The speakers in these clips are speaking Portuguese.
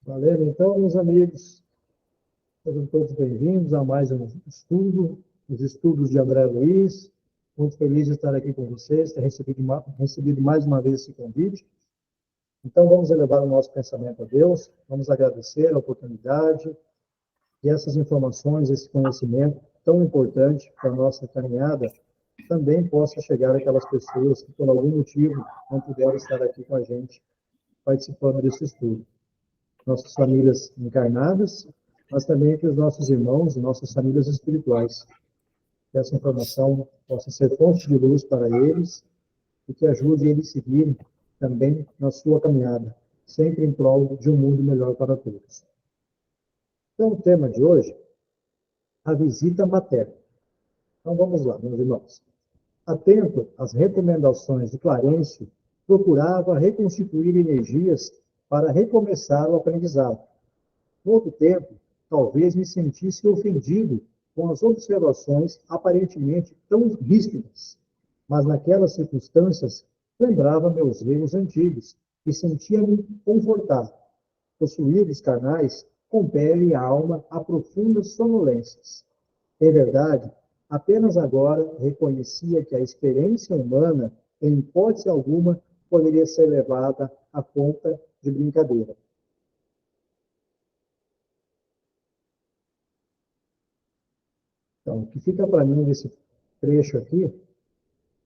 Valeu, então, meus amigos, sejam todos bem-vindos a mais um estudo, os estudos de André Luiz. Muito feliz de estar aqui com vocês, ter recebido mais uma vez esse convite. Então, vamos elevar o nosso pensamento a Deus, vamos agradecer a oportunidade e essas informações, esse conhecimento tão importante para a nossa caminhada, também possa chegar àquelas pessoas que, por algum motivo, não puderam estar aqui com a gente, participando desse estudo. Nossas famílias encarnadas, mas também entre os nossos irmãos e nossas famílias espirituais. Que essa informação possa ser fonte de luz para eles e que ajude eles a seguirem também na sua caminhada, sempre em prol de um mundo melhor para todos. Então, o tema de hoje, a visita materna. Então, vamos lá, meus irmãos. Atento às recomendações de Clarencio, procurava reconstituir energias para recomeçar o aprendizado. No outro tempo, talvez me sentisse ofendido com as observações aparentemente tão ríspidas, mas naquelas circunstâncias lembrava meus erros antigos e sentia-me confortado. Possuídos carnais compele a alma a profundas sonolências. Em verdade, apenas agora reconhecia que a experiência humana, em hipótese alguma, poderia ser levada à conta de brincadeira. Então, o que fica para mim desse trecho aqui,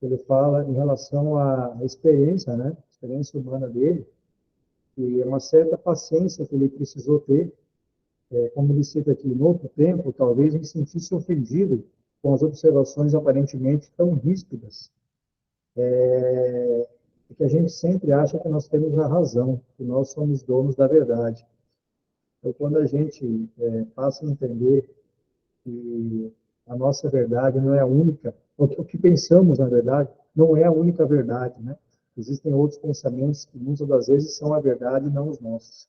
ele fala em relação à experiência, né? A experiência humana dele, e é uma certa paciência que ele precisou ter, como ele cita aqui, no outro tempo, talvez me sentisse ofendido com as observações aparentemente tão ríspidas, que a gente sempre acha que nós temos a razão, que nós somos donos da verdade. Então, quando a gente passa a entender que a nossa verdade não é a única, o que pensamos, na verdade, não é a única verdade, né? Existem outros pensamentos que muitas das vezes são a verdade e não os nossos.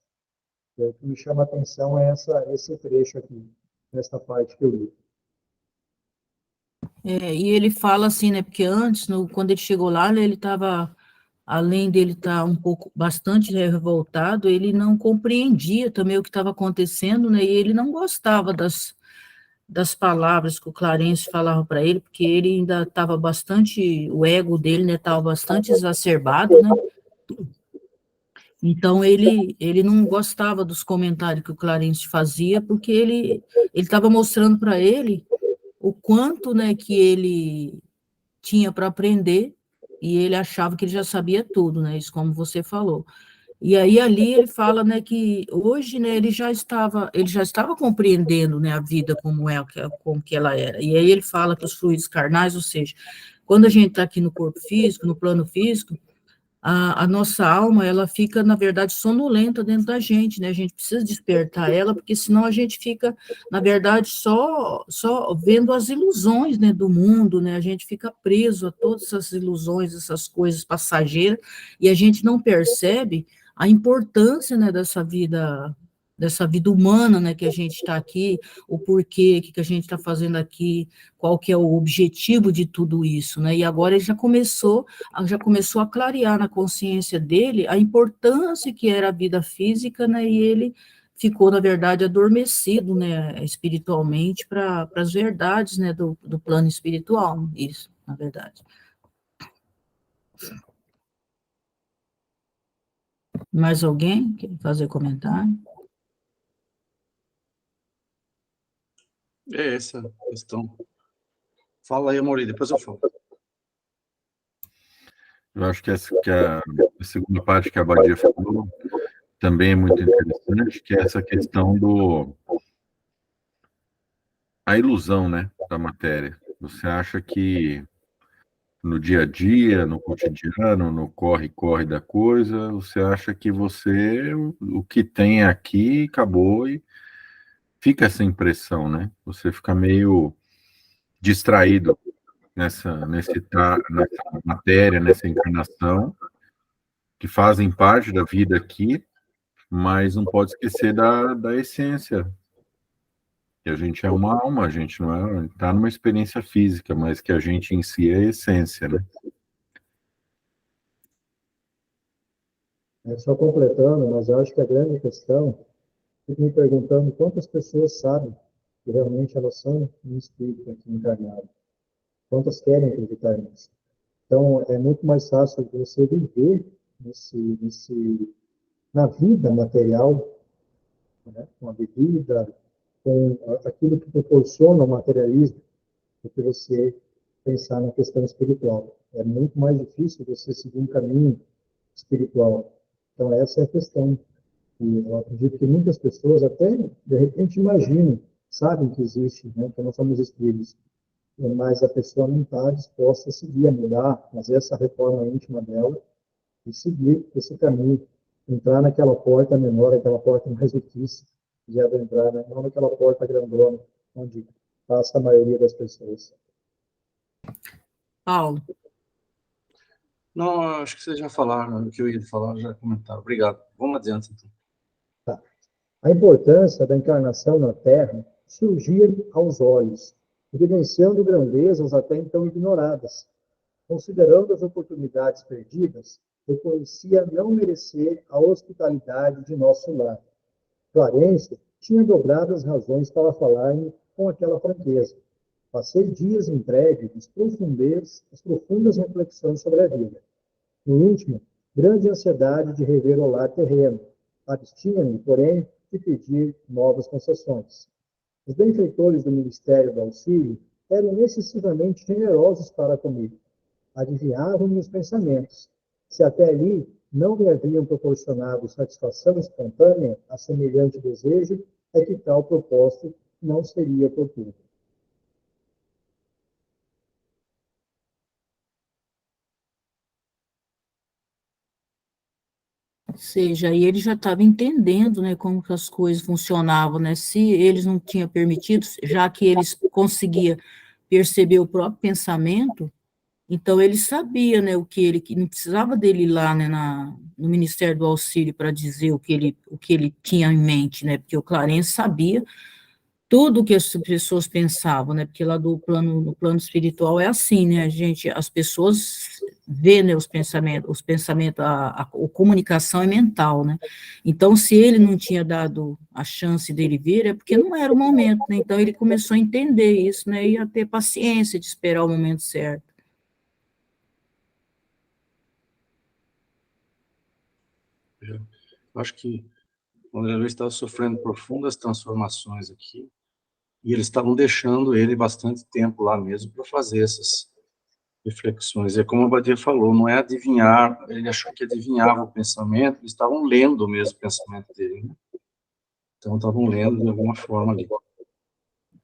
E o que me chama a atenção é esse trecho aqui, nesta parte que eu li. E ele fala assim, né, porque antes, quando ele chegou lá, né, ele estava, além dele estar bastante revoltado, ele não compreendia também o que estava acontecendo, né, e ele não gostava das palavras que o Clarence falava para ele, porque ele ainda estava bastante, o ego dele, né, estava bastante exacerbado, né, então ele não gostava dos comentários que o Clarence fazia, porque ele estava mostrando para ele o quanto, né, que ele tinha para aprender, e ele achava que ele já sabia tudo, né, isso como você falou. E aí ali ele fala, né, que hoje, né, ele já estava compreendendo, né, a vida como que ela era. E aí ele fala que os fluidos carnais, ou seja, quando a gente está aqui no corpo físico, no plano físico, a nossa alma, ela fica, na verdade, sonolenta dentro da gente, né? A gente precisa despertar ela, porque senão a gente fica, na verdade, só vendo as ilusões, né, do mundo, né? A gente fica preso a todas essas ilusões, essas coisas passageiras, e a gente não percebe a importância, né, dessa vida humana, né, que a gente está aqui, o porquê, o que a gente está fazendo aqui, qual que é o objetivo de tudo isso, né? E agora ele já começou a clarear na consciência dele a importância que era a vida física, né, e ele ficou, na verdade, adormecido, né, espiritualmente para as verdades, né, do plano espiritual, isso, na verdade. Mais alguém quer fazer comentário? É essa a questão. Fala aí, Amori, depois eu falo. Eu acho que a segunda parte que a Badia falou também é muito interessante, que é essa questão a ilusão, né, da matéria. Você acha que no dia a dia, no cotidiano, no corre-corre da coisa, você acha que o que tem aqui acabou e fica essa impressão, né? Você fica meio distraído nessa matéria, nessa encarnação, que fazem parte da vida aqui, mas não pode esquecer da essência. Que a gente é uma alma, a gente não está numa experiência física, mas que a gente em si é a essência, né? Só completando, mas eu acho que a grande questão fico me perguntando quantas pessoas sabem que realmente elas são um espírito aqui encarnado. Quantas querem acreditar nisso? Então, é muito mais fácil você viver na vida material, né? Com a bebida, com aquilo que proporciona o materialismo, do que você pensar na questão espiritual. É muito mais difícil você seguir um caminho espiritual. Então, essa é a questão. E eu acredito que muitas pessoas até, de repente, imaginam, sabem que existe, né, que nós somos espíritos, mas a pessoa não está disposta a seguir, a mudar, fazer essa reforma íntima dela e seguir esse caminho, entrar naquela porta menor, aquela porta mais difícil de adentrar, né? Não naquela porta grandona, onde passa a maioria das pessoas. Paulo, Não, acho que vocês já falaram o que eu ia falar, já comentaram. Obrigado. Vamos adiante, então. Tá. A importância da encarnação na Terra surgia aos olhos, evidenciando grandezas até então ignoradas. Considerando as oportunidades perdidas, reconhecia não merecer a hospitalidade de nosso lar. Clarence tinha dobradas razões para falar-me com aquela franqueza. Passei dias entregue às profundas reflexões sobre a vida. No íntimo, grande ansiedade de rever o lar terreno. Abstinha-me, porém, de pedir novas concessões. Os benfeitores do Ministério do Auxílio eram excessivamente generosos para comigo. Adivinhavam-me os pensamentos. Se até ali não me haviam proporcionado satisfação espontânea a semelhante desejo, é que tal propósito não seria oportuno. ou seja, aí ele já estava entendendo, né, como que as coisas funcionavam, né? Se eles não tinham permitido, já que eles conseguiam perceber o próprio pensamento, então ele sabia, né, que não precisava dele ir lá, né, no Ministério do Auxílio para dizer o que ele tinha em mente, né? Porque o Clarence sabia tudo o que as pessoas pensavam, né? Porque lá no plano espiritual é assim, né? As pessoas vê, né, os pensamentos, a comunicação é mental, né? Então, se ele não tinha dado a chance dele vir, é porque não era o momento, né? Então, ele começou a entender isso, né? E a ter paciência de esperar o momento certo. Eu acho que o André Luiz estava sofrendo profundas transformações aqui, e eles estavam deixando ele bastante tempo lá mesmo para fazer essas reflexões. É como a Badia falou, não é adivinhar, ele achou que adivinhava o pensamento, eles estavam lendo mesmo o pensamento dele, né? Então, estavam lendo de alguma forma ali.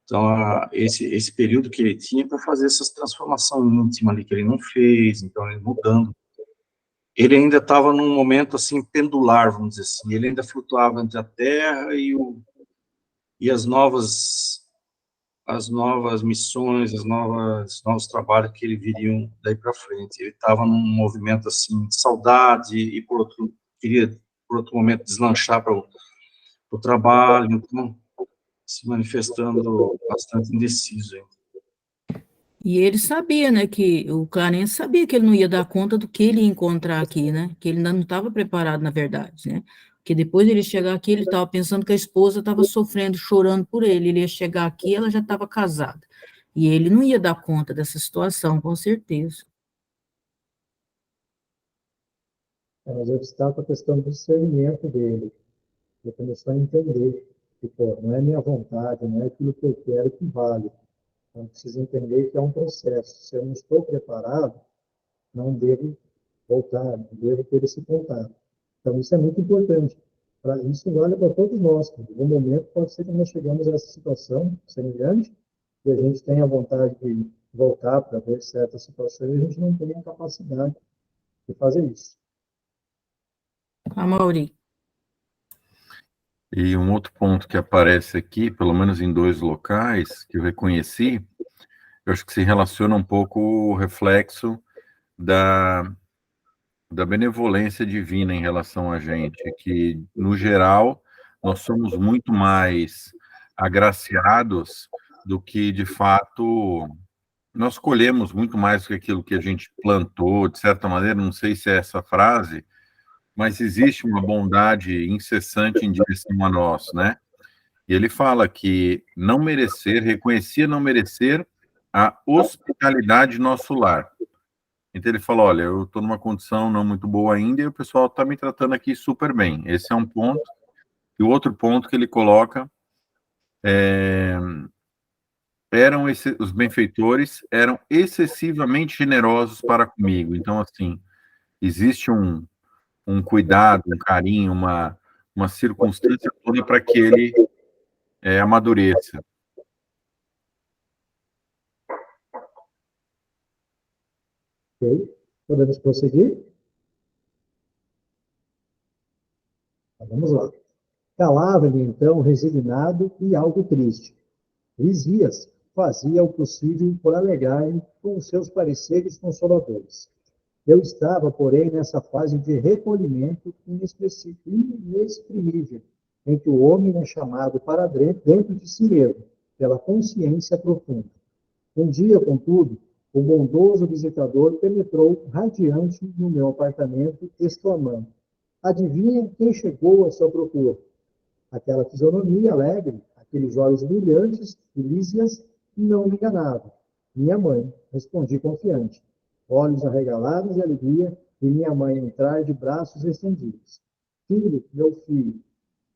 Então, esse período que ele tinha para fazer essas transformação íntima ali, que ele não fez, então, ele mudando. Ele ainda estava num momento, assim, pendular, vamos dizer assim, ele ainda flutuava entre a Terra e as novas missões, novos trabalhos que ele viriam daí para frente. Ele estava num movimento, assim, de saudade e, queria, por outro momento, deslanchar para o trabalho, então, se manifestando bastante indeciso. E ele sabia, né, que o Clarence sabia que ele não ia dar conta do que ele ia encontrar aqui, né, que ele ainda não estava preparado, na verdade, né, porque depois de ele chegar aqui, ele estava pensando que a esposa estava sofrendo, chorando por ele ia chegar aqui, ela já estava casada, e ele não ia dar conta dessa situação, com certeza. Mas eu destaco a questão do discernimento dele. Ele começou a entender que, pô, não é minha vontade, não é aquilo que eu quero que vale. Então, preciso entender que é um processo. Se eu não estou preparado, não devo voltar, não devo ter esse contato. Então, isso é muito importante. Isso vale para todos nós. Em algum momento, pode ser que nós chegamos a essa situação semelhante e a gente tenha vontade de voltar para ver certas situações e a gente não tem a capacidade de fazer isso. A Mauri. E um outro ponto que aparece aqui, pelo menos em dois locais, que eu reconheci, eu acho que se relaciona um pouco o reflexo da benevolência divina em relação a gente, que, no geral, nós somos muito mais agraciados do que, de fato, nós colhemos muito mais do que aquilo que a gente plantou, de certa maneira, não sei se é essa frase, mas existe uma bondade incessante em direção a nós, né? E ele fala que não merecer, reconhecia não merecer a hospitalidade de nosso lar. Então ele fala, olha, eu estou numa condição não muito boa ainda e o pessoal está me tratando aqui super bem. Esse é um ponto. E o outro ponto que ele coloca os benfeitores eram excessivamente generosos para comigo. Então, assim, existe um cuidado, um carinho, uma circunstância toda para que ele amadureça. Ok? Podemos prosseguir? Então, vamos lá. Calava-lhe, então, resignado e algo triste. Lisias fazia o possível por alegrar-me com os seus pareceres consoladores. Eu estava, porém, nessa fase de recolhimento inexprimível, em que o homem é chamado para dentro de si mesmo, pela consciência profunda. Um dia, contudo, o bondoso visitador penetrou radiante no meu apartamento, exclamando: adivinha quem chegou à sua procura? Aquela fisionomia alegre, aqueles olhos brilhantes e lísias não me enganavam. Minha mãe, respondi confiante, olhos arregalados de alegria, e minha mãe entrar de braços estendidos. Filho, meu filho,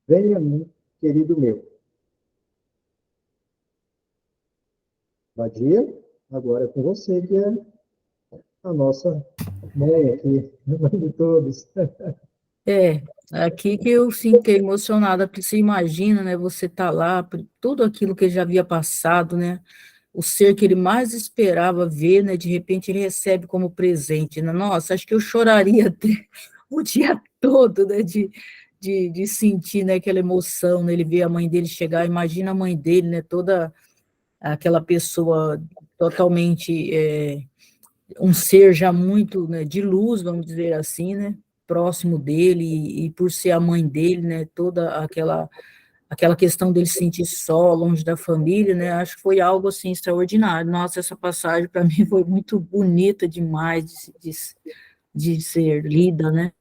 venha a mim, querido meu. Badia, agora é com você, que é a nossa mãe aqui, mãe de todos. Aqui que eu fiquei emocionada, porque você imagina, né, você tá lá, tudo aquilo que ele já havia passado, né, o ser que ele mais esperava ver, né, de repente ele recebe como presente, né, nossa, acho que eu choraria até o dia todo, né, de sentir, né, aquela emoção, né, ele ver a mãe dele chegar, imagina a mãe dele, né, toda aquela pessoa totalmente, um ser já muito, né, de luz, vamos dizer assim, né, próximo dele, e por ser a mãe dele, né, toda aquela questão dele se sentir só, longe da família, né, acho que foi algo, assim, extraordinário. Nossa, essa passagem, para mim, foi muito bonita demais de ser lida, né.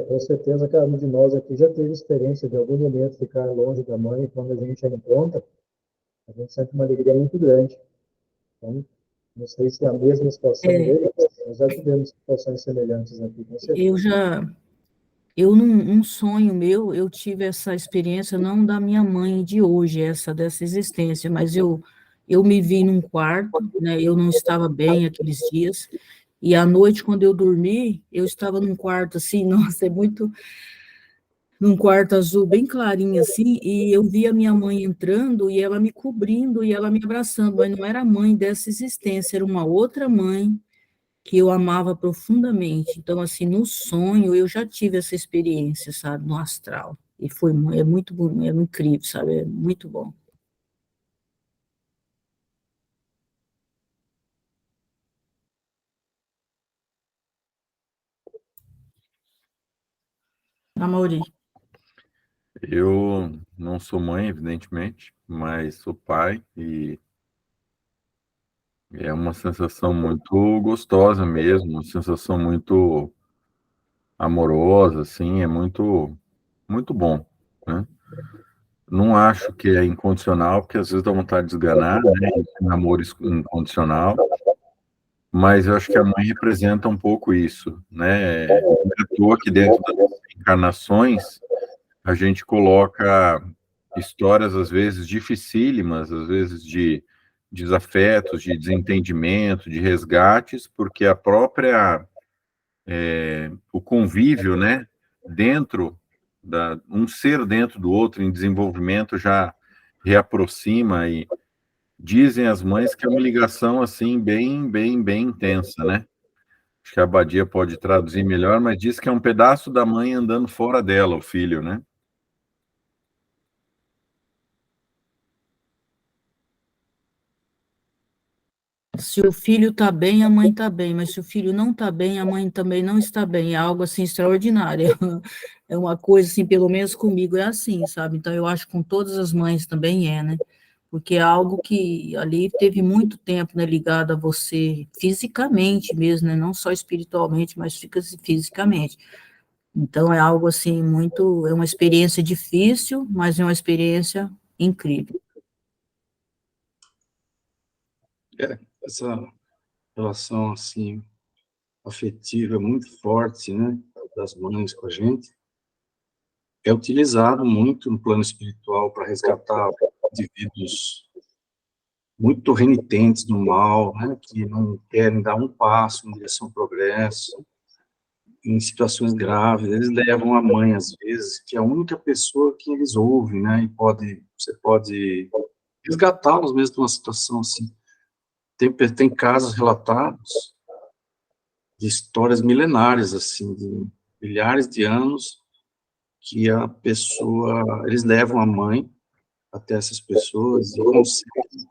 Com certeza, cada um de nós aqui já teve experiência de algum momento ficar longe da mãe, e quando a gente a encontra, a gente sente uma alegria muito grande. Então, não sei se é a mesma situação É, dele, mas nós já tivemos situações semelhantes aqui, com eu certeza. já, num sonho meu, eu tive essa experiência, não da minha mãe de hoje, dessa existência, mas eu me vi num quarto, né, eu não estava bem aqueles dias, e à noite, quando eu dormi, eu estava num quarto assim, nossa, num quarto azul bem clarinho assim, e eu vi a minha mãe entrando, e ela me cobrindo, e ela me abraçando, mas não era a mãe dessa existência, era uma outra mãe, que eu amava profundamente. Então, assim, no sonho, eu já tive essa experiência, sabe, no astral. E é muito bom, é incrível, sabe, é muito bom. Amaury. Eu não sou mãe, evidentemente, mas sou pai e é uma sensação muito gostosa mesmo, uma sensação muito amorosa, assim, é muito bom, né? Não acho que é incondicional, porque às vezes dá vontade de esganar, né? Esse amor incondicional, mas eu acho que a mãe representa um pouco isso, né? Não é à toa que dentro das encarnações a gente coloca histórias, às vezes, dificílimas, às vezes de desafetos, de desentendimento, de resgates, porque a própria, o convívio, né, dentro um ser dentro do outro em desenvolvimento já reaproxima e dizem as mães que é uma ligação, assim, bem intensa, né? Acho que a Abadia pode traduzir melhor, mas diz que é um pedaço da mãe andando fora dela, o filho, né? Se o filho está bem, a mãe está bem, mas se o filho não está bem, a mãe também não está bem. É algo, assim, extraordinário. É uma coisa, assim, pelo menos comigo é assim, sabe? Então, eu acho que com todas as mães também né? porque é algo que ali teve muito tempo, né, ligado a você fisicamente mesmo, né, não só espiritualmente, mas fica fisicamente. Então, é algo assim, muito, é uma experiência difícil, mas é uma experiência incrível. Essa relação, assim, afetiva muito forte, né, das mães com a gente, é utilizado muito no plano espiritual para resgatar indivíduos muito renitentes no mal, né, que não querem dar um passo em direção ao progresso, em situações graves, eles levam a mãe, às vezes, que é a única pessoa que eles ouvem, né, e você pode resgatá-los mesmo de uma situação assim. Tem casos relatados de histórias milenárias, assim, de milhares de anos, que a pessoa, eles levam a mãe até essas pessoas e conseguem,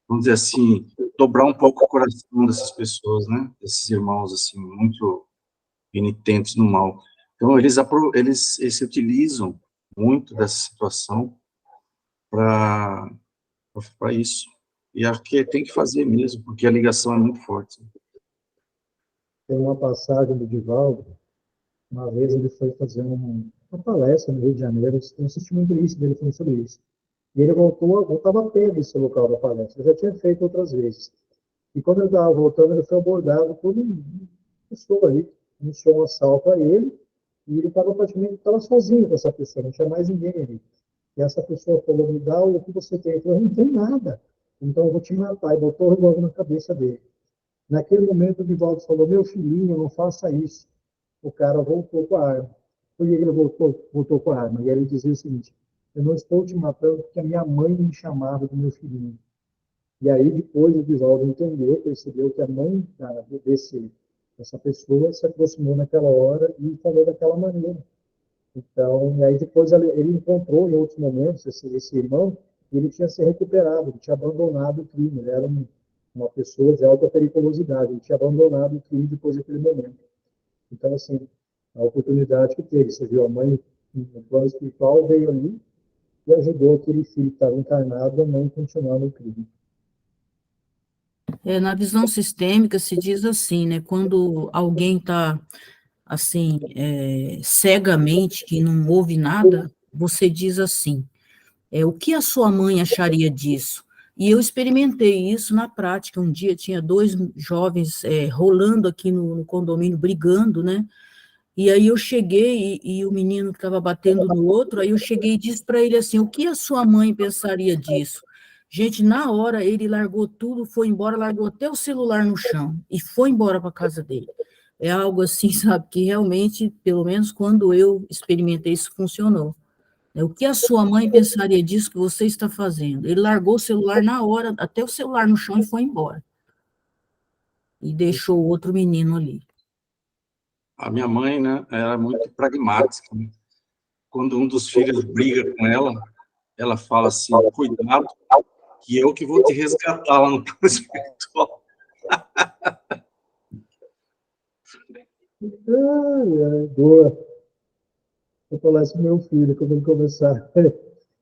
vamos dizer assim, dobrar um pouco o coração dessas pessoas, né, desses irmãos, assim, muito penitentes no mal. Então, eles se utilizam muito dessa situação para isso. E acho que tem que fazer mesmo, porque a ligação é muito forte. Tem uma passagem do Divaldo, uma vez ele foi fazer uma palestra no Rio de Janeiro, eu assisti uma entrevista dele falando sobre isso. E ele voltava a pé desse local da palestra, eu já tinha feito outras vezes. E quando ele estava voltando, ele foi abordado por uma pessoa ali, iniciou um assalto a ele, e ele estava praticamente sozinho com essa pessoa, não tinha mais ninguém ali. E essa pessoa falou, me dá o que você tem. Ele falou, não tem nada, então eu vou te matar. E botou o revólver na cabeça dele. Naquele momento, o Divaldo falou, meu filhinho, não faça isso. O cara voltou com a arma. Por que ele voltou com a arma? E ele dizia o seguinte, eu não estou te matando porque a minha mãe me chamava do meu filhinho. E aí, depois, o Divaldo entendeu, percebeu que a mãe dessa pessoa se aproximou naquela hora e falou daquela maneira. Então, e aí depois ele encontrou em outros momentos esse irmão, e ele tinha se recuperado, ele tinha abandonado o crime, ele era uma pessoa de alta periculosidade, ele tinha abandonado o crime depois daquele momento. Então, assim, a oportunidade que teve, você viu, a mãe no plano espiritual veio ali e ajudou aquele filho que estava encarnado a não continuar no crime. Na visão sistêmica se diz assim, né, quando alguém está, assim, cegamente, que não ouve nada, você diz assim, o que a sua mãe acharia disso? E eu experimentei isso na prática, um dia tinha dois jovens rolando aqui no condomínio, brigando, né, e aí eu cheguei, e o menino que estava batendo no outro, aí eu cheguei e disse para ele assim, o que a sua mãe pensaria disso? Gente, na hora ele largou tudo, foi embora, largou até o celular no chão e foi embora para a casa dele. É algo assim, sabe, que realmente, pelo menos quando eu experimentei, isso funcionou. O que a sua mãe pensaria disso que você está fazendo? Ele largou o celular na hora, até o celular no chão e foi embora. E deixou o outro menino ali. A minha mãe, né, era muito pragmática, né? Quando um dos filhos briga com ela fala assim, cuidado, que eu que vou te resgatar lá no plano espiritual. Boa. Vou falar isso pro meu filho quando ele começar a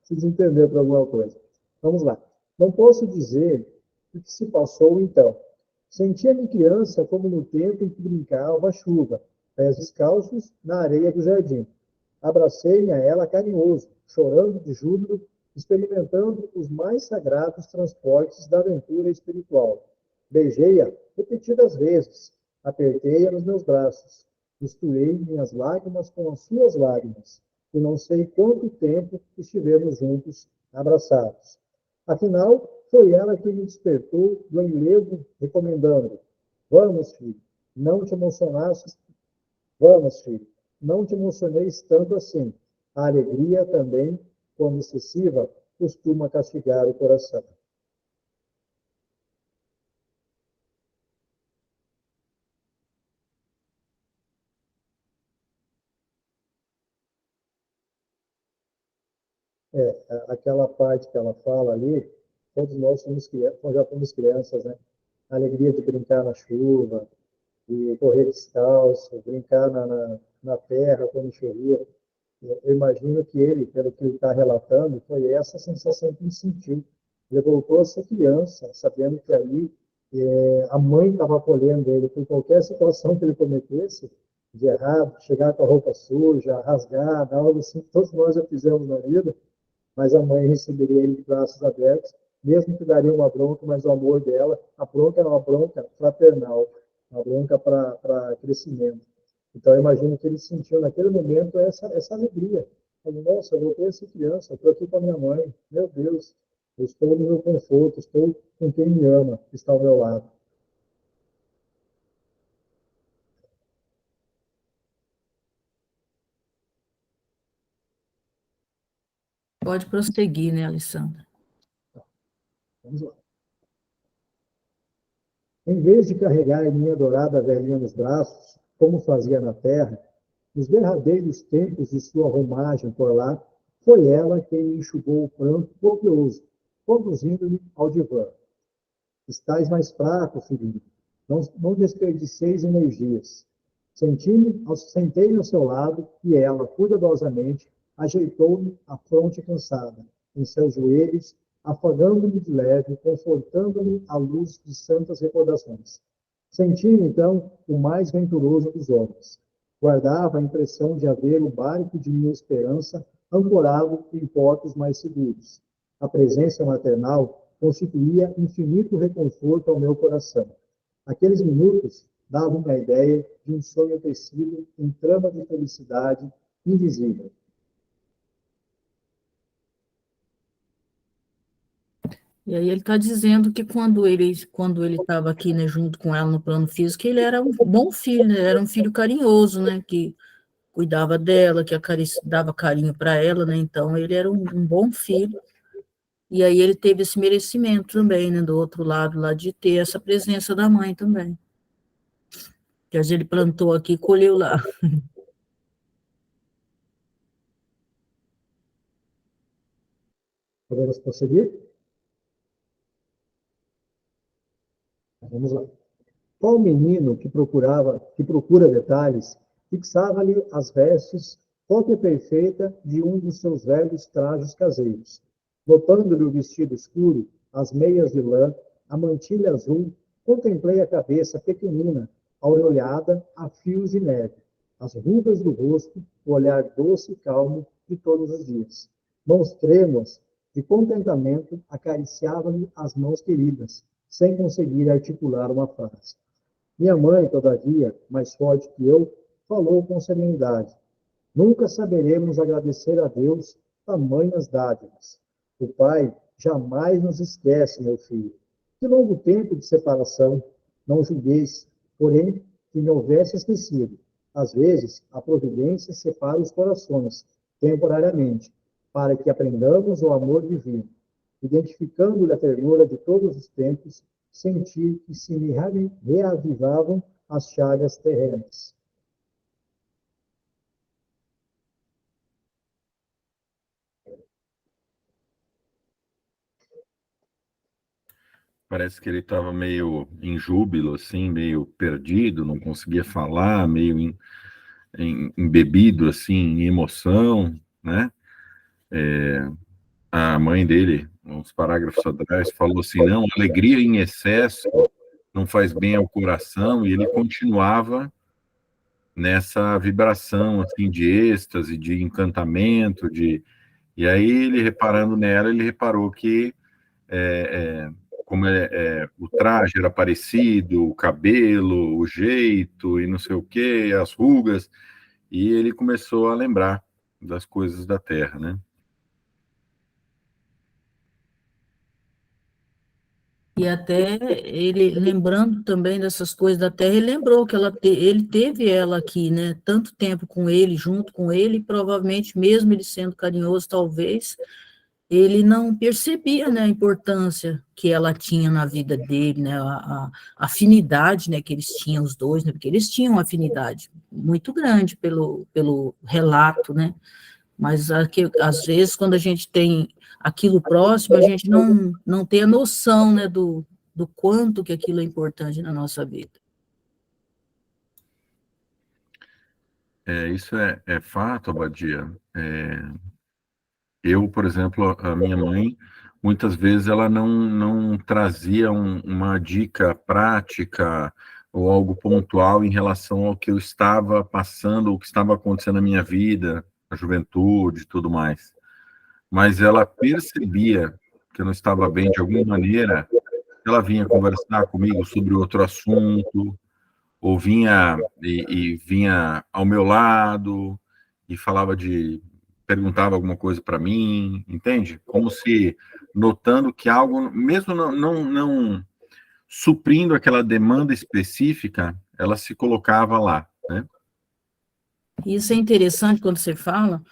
se desentender para alguma coisa. Vamos lá. Não posso dizer o que se passou então. Sentia-me criança como no tempo em que brincava a chuva, pés descalços na areia do jardim. Abracei-me a ela carinhoso, chorando de júbilo, experimentando os mais sagrados transportes da aventura espiritual. Beijei-a repetidas vezes, apertei-a nos meus braços, misturei minhas lágrimas com as suas lágrimas, e não sei quanto tempo estivemos juntos, abraçados. Afinal, foi ela que me despertou do enlevo, recomendando: Vamos, filho, não te emocionasses. Vamos, filho, não te emocioneis tanto assim. A alegria também, quando excessiva, costuma castigar o coração. Aquela parte que ela fala ali, todos nós já fomos crianças, né? A alegria de brincar na chuva, de correr descalço, brincar na terra quando chovia. Eu imagino que ele, pelo que ele está relatando, foi essa sensação que ele sentiu Ele voltou a ser criança, sabendo que ali a mãe estava acolhendo ele por qualquer situação que ele cometesse de errado, chegar com a roupa suja, rasgada, algo assim, que todos nós já fizemos na vida, mas a mãe receberia ele de braços abertos, mesmo que daria uma bronca, mas o amor dela, a bronca era uma bronca fraternal, uma bronca para crescimento. Então, eu imagino que ele sentiu naquele momento essa alegria. Falei, nossa, eu voltei a ser criança, estou aqui com a minha mãe, meu Deus, eu estou no meu conforto, estou com quem me ama, que está ao meu lado. Pode prosseguir, né, Alessandra? Vamos lá. Em vez de carregar minha adorada velhinha nos braços, como fazia na terra, nos derradeiros tempos de sua romagem por lá, foi ela quem me enxugou o pranto copioso, conduzindo-me ao divã. Estais mais fraco, filhinho. Não desperdiceis energias. Sentei-me ao seu lado e ela, cuidadosamente, ajeitou-me a fronte cansada, em seus joelhos, afagando-me de leve, confortando-me à luz de santas recordações. Senti-me, então, o mais venturoso dos homens. Guardava a impressão de haver o barco de minha esperança ancorado em portos mais seguros. A presença maternal constituía infinito reconforto ao meu coração. Aqueles minutos davam-me a ideia de um sonho tecido em trama de felicidade invisível. E aí ele está dizendo que quando ele estava aqui, né, junto com ela no plano físico, ele era um bom filho, né, era um filho carinhoso, né, que cuidava dela, que dava carinho para ela, né, então ele era um bom filho. E aí ele teve esse merecimento também, né, do outro lado, lá de ter essa presença da mãe também. Que às vezes ele plantou aqui e colheu lá. Podemos prosseguir? Vamos lá. Qual menino que procura detalhes, fixava-lhe as vestes, cópia perfeita de um dos seus velhos trajes caseiros. Notando-lhe o vestido escuro, as meias de lã, a mantilha azul, contemplei a cabeça pequenina, aureolhada a fios de neve, as rugas do rosto, o olhar doce e calmo de todos os dias. Mãos trêmulas, de contentamento, acariciavam-lhe as mãos queridas, sem conseguir articular uma frase. Minha mãe, todavia, mais forte que eu, falou com serenidade. Nunca saberemos agradecer a Deus tamanhas dádivas. O Pai jamais nos esquece, meu filho. Que longo tempo de separação, não julgueis, porém, que me houvesse esquecido. Às vezes, a providência separa os corações, temporariamente, para que aprendamos o amor divino. Identificando-lhe a ternura de todos os tempos, senti que se me reavivavam as chagas terrenas. Parece que ele estava meio em júbilo, assim, meio perdido, não conseguia falar, meio embebido, assim, em emoção, né? A mãe dele, uns parágrafos atrás, falou assim, não, alegria em excesso não faz bem ao coração, e ele continuava nessa vibração, assim, de êxtase, de encantamento, e aí ele reparando nela, ele reparou que como o traje era parecido, o cabelo, o jeito e não sei o que, as rugas, e ele começou a lembrar das coisas da terra, né? E até ele, lembrando também dessas coisas da terra, ele lembrou que ele teve ela aqui, né, tanto tempo com ele, junto com ele, e provavelmente, mesmo ele sendo carinhoso, talvez, ele não percebia, né, a importância que ela tinha na vida dele, né, a afinidade, né, que eles tinham os dois, né, porque eles tinham uma afinidade muito grande pelo relato, né, mas aqui, às vezes, quando a gente tem aquilo próximo, a gente não tem a noção, né, do quanto que aquilo é importante na nossa vida. Isso é fato, Abadia. Eu, por exemplo, a minha mãe, muitas vezes ela não trazia uma dica prática ou algo pontual em relação ao que eu estava passando, o que estava acontecendo na minha vida, na juventude e tudo mais. Mas ela percebia que eu não estava bem de alguma maneira, ela vinha conversar comigo sobre outro assunto, ou vinha ao meu lado e perguntava alguma coisa para mim, entende? Como se notando que algo, mesmo não suprindo aquela demanda específica, ela se colocava lá, né? Isso é interessante quando você fala,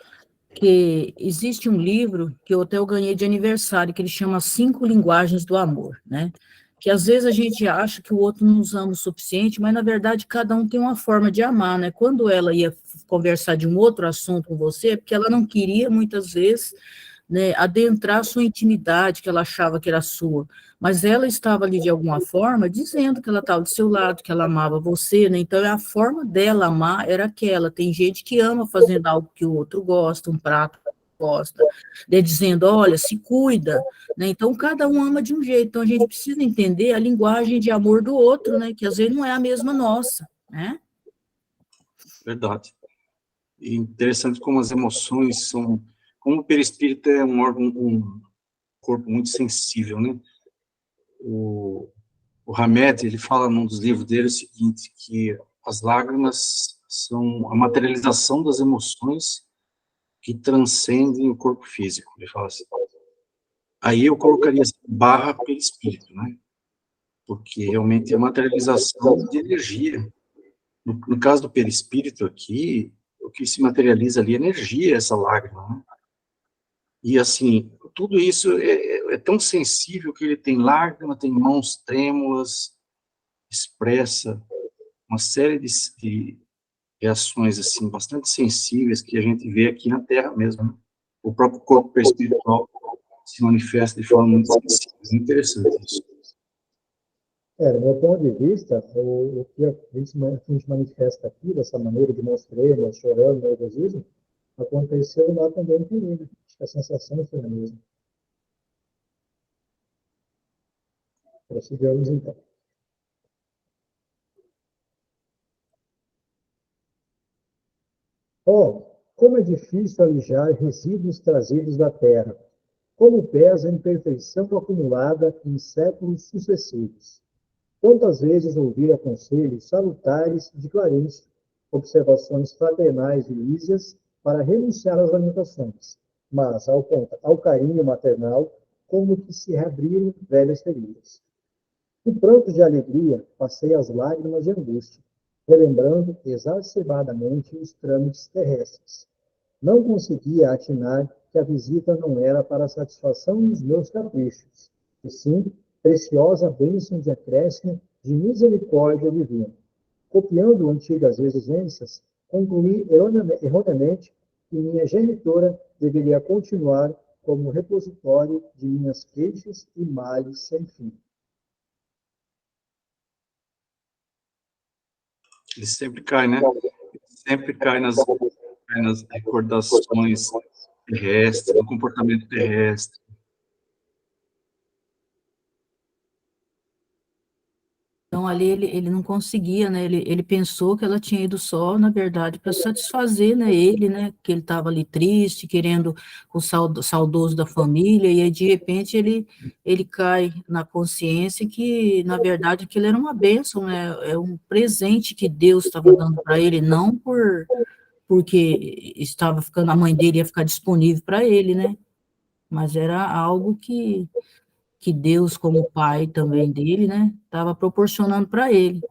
que existe um livro que eu ganhei de aniversário, que ele chama Cinco Linguagens do Amor, né? Que às vezes a gente acha que o outro não nos ama o suficiente, mas na verdade cada um tem uma forma de amar, né? Quando ela ia conversar de um outro assunto com você, é porque ela não queria muitas vezes, né, adentrar a sua intimidade que ela achava que era sua, mas ela estava ali de alguma forma dizendo que ela estava do seu lado, que ela amava você, né? Então a forma dela amar era aquela. Tem gente que ama fazendo algo que o outro gosta, um prato gosta, né, dizendo, olha, se cuida, né? Então cada um ama de um jeito. Então a gente precisa entender a linguagem de amor do outro, né? Que às vezes não é a mesma nossa, né? Verdade. E interessante como as emoções são, como o perispírito é um órgão, um corpo muito sensível, né? O Hamed, ele fala num dos livros dele o seguinte, que as lágrimas são a materialização das emoções que transcendem o corpo físico. Ele fala assim. Aí eu colocaria assim, barra perispírito, né? Porque realmente é a materialização de energia. No caso do perispírito aqui, o que se materializa ali é energia, essa lágrima, né? E assim, tudo isso é tão sensível que ele tem lágrima, tem mãos trêmulas, expressa uma série de reações assim bastante sensíveis que a gente vê aqui na Terra mesmo, né? O próprio corpo espiritual se manifesta de forma muito sensível. É interessante isso. Do meu ponto de vista, o que a gente manifesta aqui, dessa maneira de monstrengo, chorando, nervosismo, aconteceu lá também comigo. Acho que a sensação foi a mesma. Prossigamos então. Oh, como é difícil alijar resíduos trazidos da terra. Como pesa a imperfeição acumulada em séculos sucessivos. Quantas vezes ouvi conselhos salutares de Clarice, observações fraternais e lísias para renunciar às lamentações, mas, ao carinho maternal, como que se reabriram velhas feridas. No pranto de alegria, passei as lágrimas de angústia, relembrando exacerbadamente os trâmites terrestres. Não conseguia atinar que a visita não era para a satisfação dos meus caprichos, e sim preciosa bênção de acréscimo de misericórdia divina. Copiando antigas exigências, concluí erroneamente que minha genitora deveria continuar como repositório de minhas queixas e males sem fim. Ele sempre cai, né? Sempre cai nas recordações terrestres, do comportamento terrestre. Então, ali ele não conseguia, né? Ele pensou que ela tinha ido só, na verdade, para satisfazer, né, ele, né? Que ele estava ali triste, querendo o saudoso da família, e aí, de repente, ele cai na consciência que, na verdade, aquilo era uma bênção, né? É um presente que Deus estava dando para ele, não porque estava ficando, a mãe dele ia ficar disponível para ele, né? Mas era algo que Deus, como pai também dele, né, estava proporcionando para ele.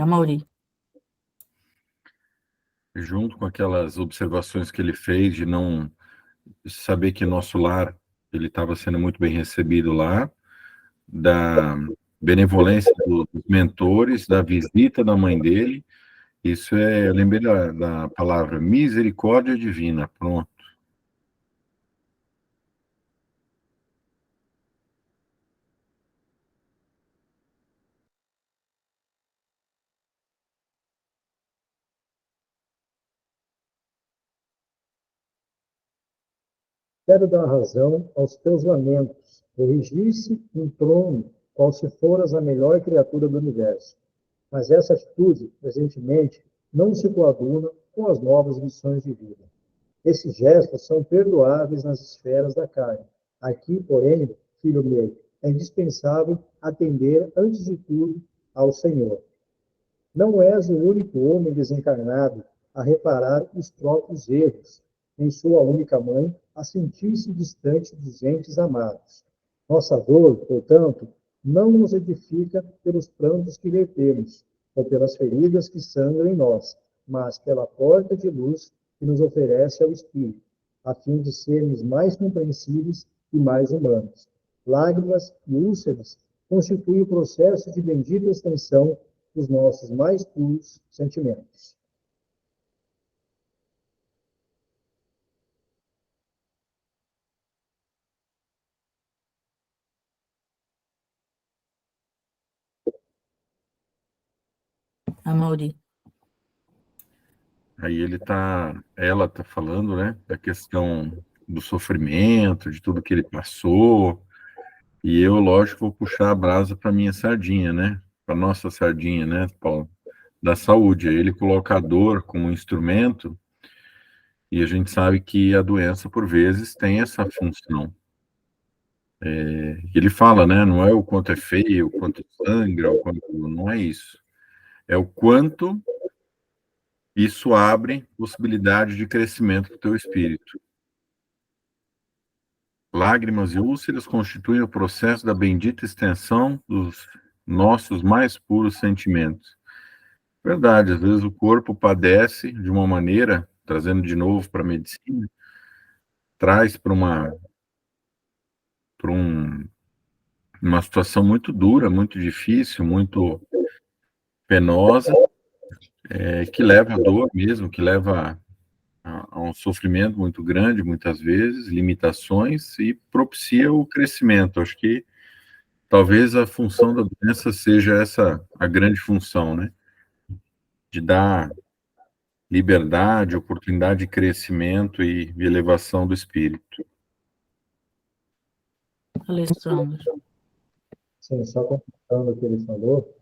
Amaury. Junto com aquelas observações que ele fez de não saber que nosso lar, ele estava sendo muito bem recebido lá, da benevolência dos mentores, da visita da mãe dele. Isso eu lembrei da palavra misericórdia divina. Pronto. Quero dar razão aos teus lamentos, erigir-se um trono, qual se foras a melhor criatura do universo. Mas essa atitude, presentemente, não se coaduna com as novas missões de vida. Esses gestos são perdoáveis nas esferas da carne. Aqui, porém, filho meu, é indispensável atender, antes de tudo, ao Senhor. Não és o único homem desencarnado a reparar os próprios erros, em sua única mãe, a sentir-se distante dos entes amados. Nossa dor, portanto, não nos edifica pelos prantos que vertemos, ou pelas feridas que sangram em nós, mas pela porta de luz que nos oferece ao Espírito, a fim de sermos mais compreensíveis e mais humanos. Lágrimas e úlceras constituem o processo de bendita extensão dos nossos mais puros sentimentos. Amaury. Aí ela tá falando, né, da questão do sofrimento, de tudo que ele passou, e eu, lógico, vou puxar a brasa para minha sardinha, né, para nossa sardinha, né, Paulo, da saúde. Aí ele coloca a dor como instrumento, e a gente sabe que a doença, por vezes, tem essa função. Ele fala, né, não é o quanto é feio, o quanto sangra, o quanto... não é isso. É o quanto isso abre possibilidade de crescimento para o teu espírito. Lágrimas e úlceras constituem o processo da bendita extensão dos nossos mais puros sentimentos. Verdade, às vezes o corpo padece de uma maneira, trazendo de novo para a medicina, traz para uma situação muito dura, muito difícil, muito penosa, que leva a dor mesmo, que leva a um sofrimento muito grande, muitas vezes, limitações, e propicia o crescimento. Acho que talvez a função da doença seja essa, a grande função, né? De dar liberdade, oportunidade de crescimento e elevação do espírito. Alessandro. Sim, só completando o que ele falou,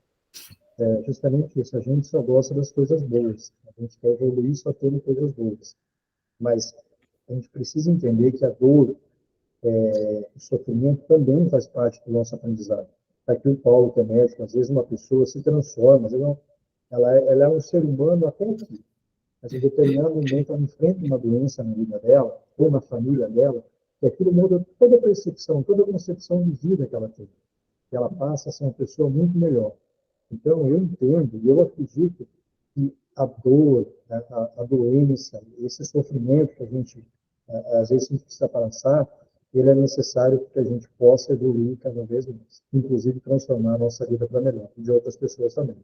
é justamente isso. A gente só gosta das coisas boas. A gente quer evoluir só tendo coisas boas. Mas a gente precisa entender que a dor, o sofrimento também faz parte do nosso aprendizado. Aqui o Paulo, que é médico, às vezes uma pessoa se transforma, às vezes ela é um ser humano até aqui, mas em determinado momento ela enfrenta uma doença na vida dela, ou na família dela, e aquilo muda toda a percepção, toda a concepção de vida que ela tem. E ela passa a ser uma pessoa muito melhor. Então, eu entendo, e eu acredito que a dor, a doença, esse sofrimento que a gente, às vezes, a gente precisa passar, ele é necessário para que a gente possa evoluir cada vez mais, inclusive transformar a nossa vida para melhor, e de outras pessoas também.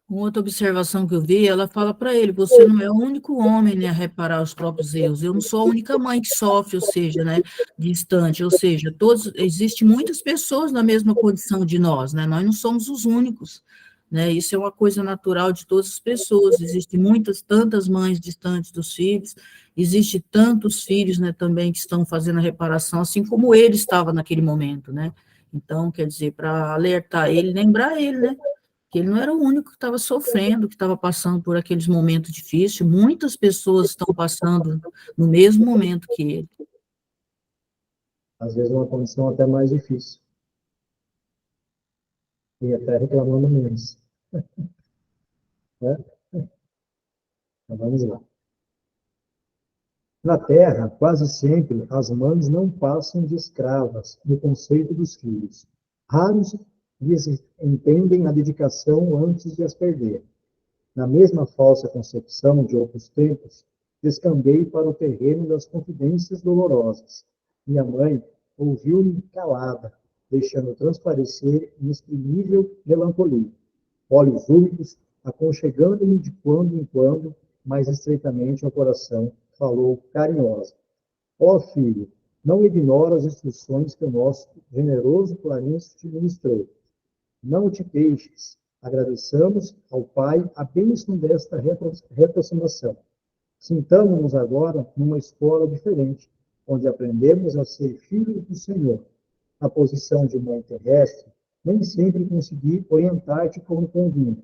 Uma outra observação que eu vi, ela fala para ele, você não é o único homem, né, a reparar os próprios erros, eu não sou a única mãe que sofre, ou seja, né, distante, ou seja, existem muitas pessoas na mesma condição de nós, né, nós não somos os únicos, né, isso é uma coisa natural de todas as pessoas, existem tantas mães distantes dos filhos, existem tantos filhos, né, também que estão fazendo a reparação, assim como ele estava naquele momento, né, então, quer dizer, para alertar ele, lembrar ele, né, que ele não era o único que estava sofrendo, que estava passando por aqueles momentos difíceis, muitas pessoas estão passando no mesmo momento que ele. Às vezes uma condição até mais difícil. E até reclamando menos. Né? Então, vamos lá. Na Terra, quase sempre, as mães não passam de escravas no conceito dos filhos. Raros lhes entendem a dedicação antes de as perder. Na mesma falsa concepção de outros tempos, descambei para o terreno das confidências dolorosas. Minha mãe ouviu-me calada, deixando transparecer inexprimível melancolia. Olhos úmidos, aconchegando-me de quando em quando, mais estreitamente ao coração, falou carinhosa. Ó filho, não ignora as instruções que o nosso generoso Clarencio te ministrou. Não te queixes. Agradeçamos ao Pai a bênção desta reaproximação. Sintamo-nos agora numa escola diferente, onde aprendemos a ser filhos do Senhor. Na posição de mãe terrestre, nem sempre consegui orientar-te como convinha.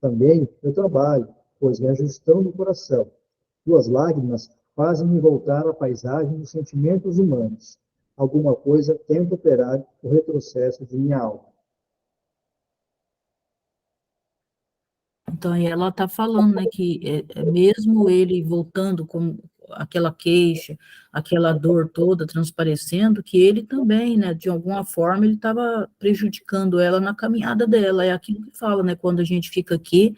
Também eu trabalho, pois me ajustando o coração. Tuas lágrimas fazem-me voltar à paisagem dos sentimentos humanos. Alguma coisa tenta operar o retrocesso de minha alma. Então, aí ela está falando, né, que mesmo ele voltando com aquela queixa, aquela dor toda transparecendo, que ele também, né, de alguma forma, ele estava prejudicando ela na caminhada dela. É aquilo que fala, né, quando a gente fica aqui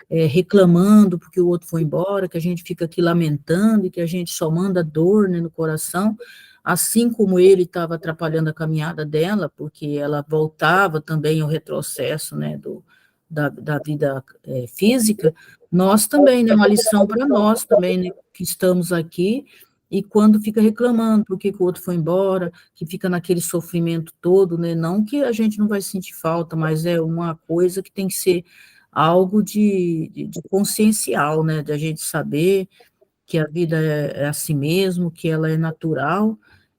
reclamando porque o outro foi embora, que a gente fica aqui lamentando e que a gente só manda dor, né, no coração, assim como ele estava atrapalhando a caminhada dela, porque ela voltava também ao retrocesso, né, da vida física, nós também, né, uma lição para nós também, né, que estamos aqui, e quando fica reclamando porque que o outro foi embora, que fica naquele sofrimento todo, né, não que a gente não vai sentir falta, mas é uma coisa que tem que ser algo de consciencial, né, de a gente saber que a vida é assim mesmo, que ela é natural,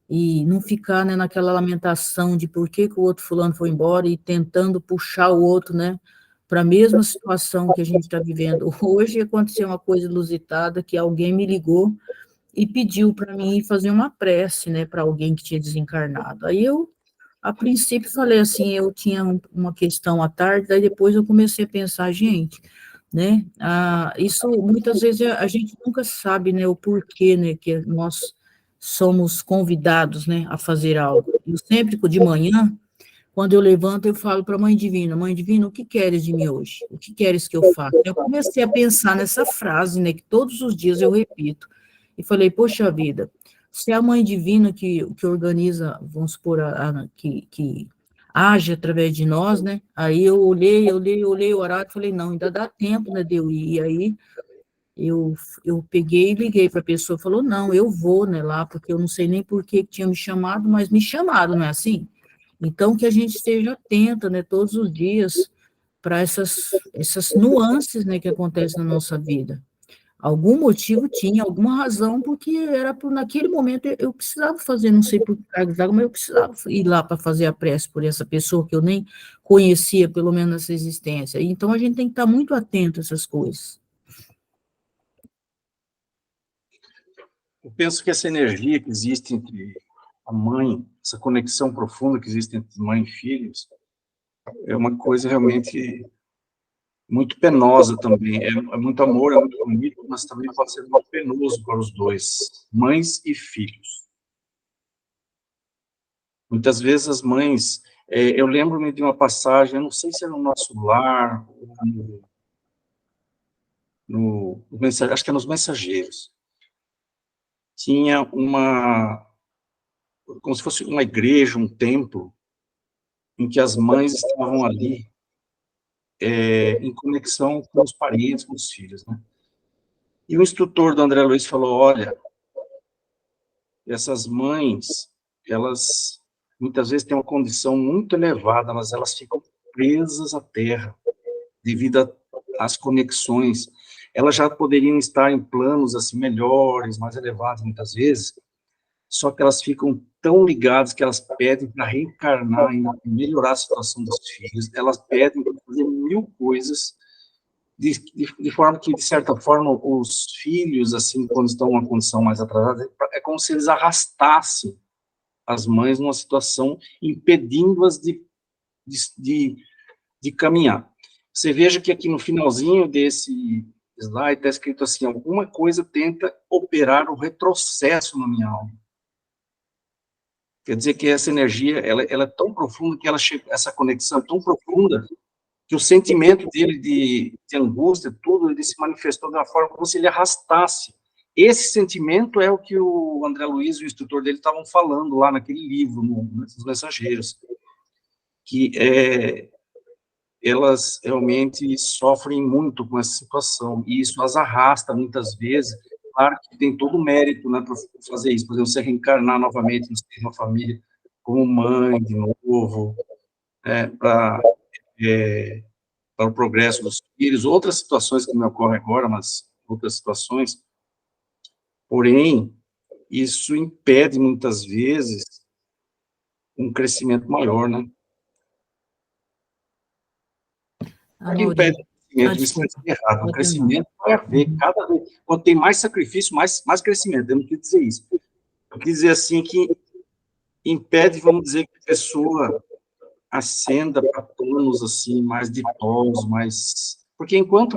e não ficar, né, naquela lamentação de por que o outro fulano foi embora e tentando puxar o outro, né, para a mesma situação que a gente está vivendo. Hoje aconteceu uma coisa inusitada, que alguém me ligou e pediu para mim fazer uma prece, né, para alguém que tinha desencarnado. Aí eu, a princípio, falei assim, eu tinha uma questão à tarde, daí depois eu comecei a pensar, gente, né, isso muitas vezes a gente nunca sabe, né, o porquê, né, que nós somos convidados, né, a fazer algo. Eu sempre, de manhã, quando eu levanto, eu falo para a Mãe Divina, o que queres de mim hoje? O que queres que eu faça? Eu comecei a pensar nessa frase, né, que todos os dias eu repito, e falei, poxa vida, se é a Mãe Divina que organiza, vamos supor, que age através de nós, né, aí eu olhei o horário e falei, não, ainda dá tempo, né, de eu ir, e aí eu peguei e liguei para a pessoa, falou, não, eu vou, né, lá, porque eu não sei nem por que tinha me chamado, mas me chamaram, não é assim? Então, que a gente esteja atenta, né, todos os dias, para essas nuances, né, que acontecem na nossa vida. Algum motivo tinha, alguma razão, porque era por naquele momento eu precisava fazer, não sei por que cargo d'água, mas eu precisava ir lá para fazer a prece por essa pessoa que eu nem conhecia, pelo menos essa existência. Então, a gente tem que estar muito atento a essas coisas. Eu penso que essa energia que existe entre a mãe, essa conexão profunda que existe entre mãe e filhos, é uma coisa realmente muito penosa também. É muito amor, é muito bonito, mas também pode ser muito penoso para os dois, mães e filhos. Muitas vezes as mães... eu lembro-me de uma passagem, eu não sei se é no Nosso Lar, acho que é nos Mensageiros. Tinha como se fosse uma igreja, um templo, em que as mães estavam ali em conexão com os parentes, com os filhos, né? E o instrutor do André Luiz falou, olha, essas mães, elas muitas vezes têm uma condição muito elevada, mas elas ficam presas à terra, devido às conexões. Elas já poderiam estar em planos assim melhores, mais elevados muitas vezes, só que elas ficam tão ligadas que elas pedem para reencarnar e melhorar a situação dos filhos, elas pedem para fazer mil coisas, de forma que, de certa forma, os filhos, assim, quando estão em uma condição mais atrasada, é como se eles arrastassem as mães numa situação, impedindo-as de caminhar. Você veja que aqui no finalzinho desse slide está escrito assim, alguma coisa tenta operar o retrocesso na minha alma. Quer dizer que essa energia, ela é tão profunda, que essa conexão é tão profunda, que o sentimento dele de angústia, tudo, ele se manifestou de uma forma como se ele arrastasse. Esse sentimento é o que o André Luiz e o instrutor dele estavam falando lá naquele livro, nos Mensageiros, que elas realmente sofrem muito com essa situação, e isso as arrasta muitas vezes. Claro que tem todo o mérito, né, para fazer isso, por exemplo, você reencarnar novamente no seio de uma família como mãe, de novo, para o progresso dos filhos, outras situações que me ocorrem agora, mas outras situações. Porém, isso impede, muitas vezes, um crescimento maior, né? O que impede o crescimento, me expressei errado, o crescimento vai haver cada vez, quando tem mais sacrifício, mais crescimento, eu não quis dizer isso. Eu quis dizer assim que impede, vamos dizer, que a pessoa ascenda para planos assim, mais ditosos, mais... Porque enquanto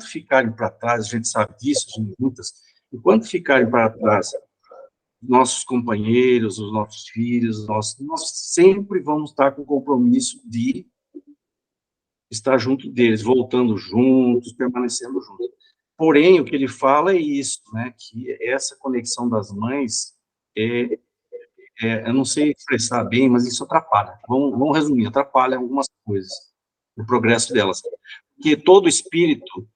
ficarem para trás, a gente sabe disso, enquanto ficarem para trás, nossos companheiros, os nossos filhos, nós sempre vamos estar com o compromisso de estar junto deles, voltando juntos, permanecendo juntos. Porém, o que ele fala é isso, né, que essa conexão das mães, eu não sei expressar bem, mas isso atrapalha. Vamos resumir, atrapalha algumas coisas, o progresso delas. Porque todo espírito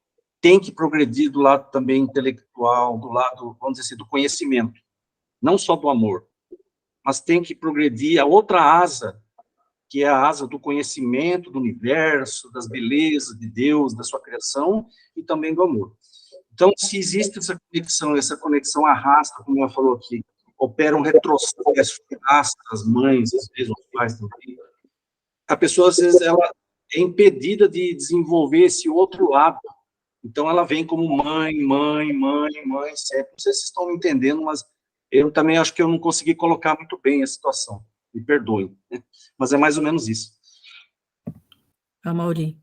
tem que progredir do lado também intelectual, do lado, vamos dizer assim, do conhecimento, não só do amor, mas tem que progredir a outra asa, que é a asa do conhecimento do universo, das belezas de Deus, da sua criação, e também do amor. Então, se existe essa conexão arrasta, como ela falou aqui, opera um retrocesso, arrasta as mães, às vezes os pais também, a pessoa, às vezes, ela é impedida de desenvolver esse outro lado. Então, ela vem como mãe, sempre. Não sei se vocês estão me entendendo, mas eu também acho que eu não consegui colocar muito bem a situação. Me perdoem. Mas é mais ou menos isso. Amaury.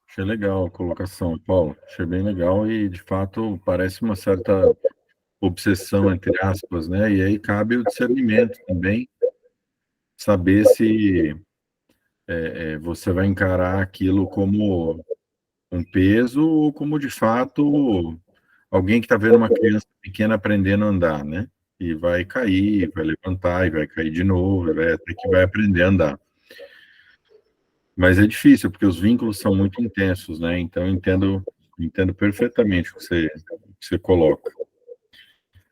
Achei legal a colocação, Paulo. Achei bem legal e, de fato, parece uma certa obsessão, entre aspas, né? E aí cabe o discernimento também, saber se você vai encarar aquilo como um peso ou como, de fato, alguém que está vendo uma criança pequena aprendendo a andar, né? E vai cair, vai levantar, e vai cair de novo, até que vai aprender a andar. Mas é difícil, porque os vínculos são muito intensos, né? Então, entendo perfeitamente o que você coloca.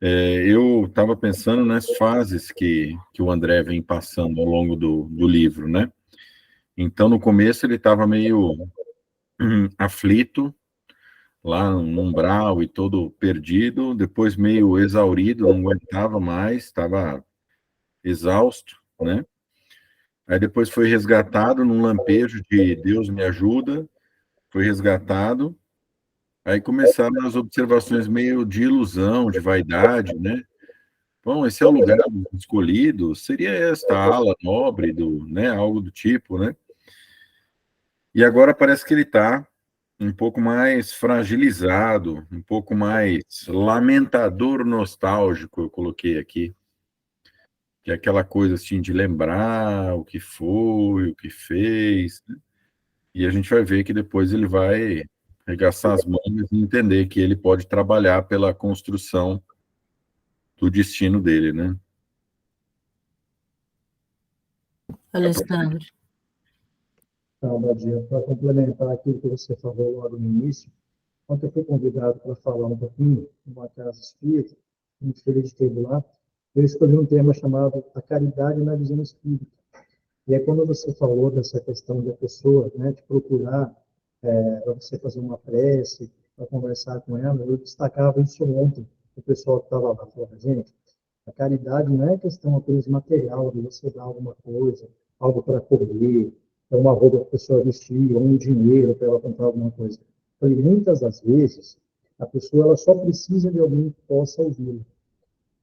Eu estava pensando nas fases que o André vem passando ao longo do livro, né? Então, no começo, ele estava meio aflito, lá no umbral e todo perdido, depois meio exaurido, não aguentava mais, estava exausto, né? Aí depois foi resgatado num lampejo de Deus me ajuda, foi resgatado. Aí começaram as observações meio de ilusão, de vaidade, né? Bom, esse é o lugar escolhido, seria esta ala nobre né? Algo do tipo, né? E agora parece que ele está um pouco mais fragilizado, um pouco mais lamentador nostálgico, eu coloquei aqui, que é aquela coisa assim de lembrar o que foi, o que fez, né? E a gente vai ver que depois ele vai arregaçar as mãos e entender que ele pode trabalhar pela construção do destino dele, né? Alessandro. Badia, para complementar aquilo que você falou logo no início, ontem eu fui convidado para falar um pouquinho numa casa espírita, muito feliz de ter ido lá, eu escolhi um tema chamado a caridade na visão espírita. E é quando você falou dessa questão da pessoa, né, de procurar para você fazer uma prece, para conversar com ela, eu destacava isso ontem, o pessoal que estava lá falando, gente, a caridade não é questão apenas material, de você dar alguma coisa, algo para comer, uma roupa para a pessoa vestir, ou um dinheiro para ela comprar alguma coisa. Porque muitas das vezes, a pessoa ela só precisa de alguém que possa ouvi-la.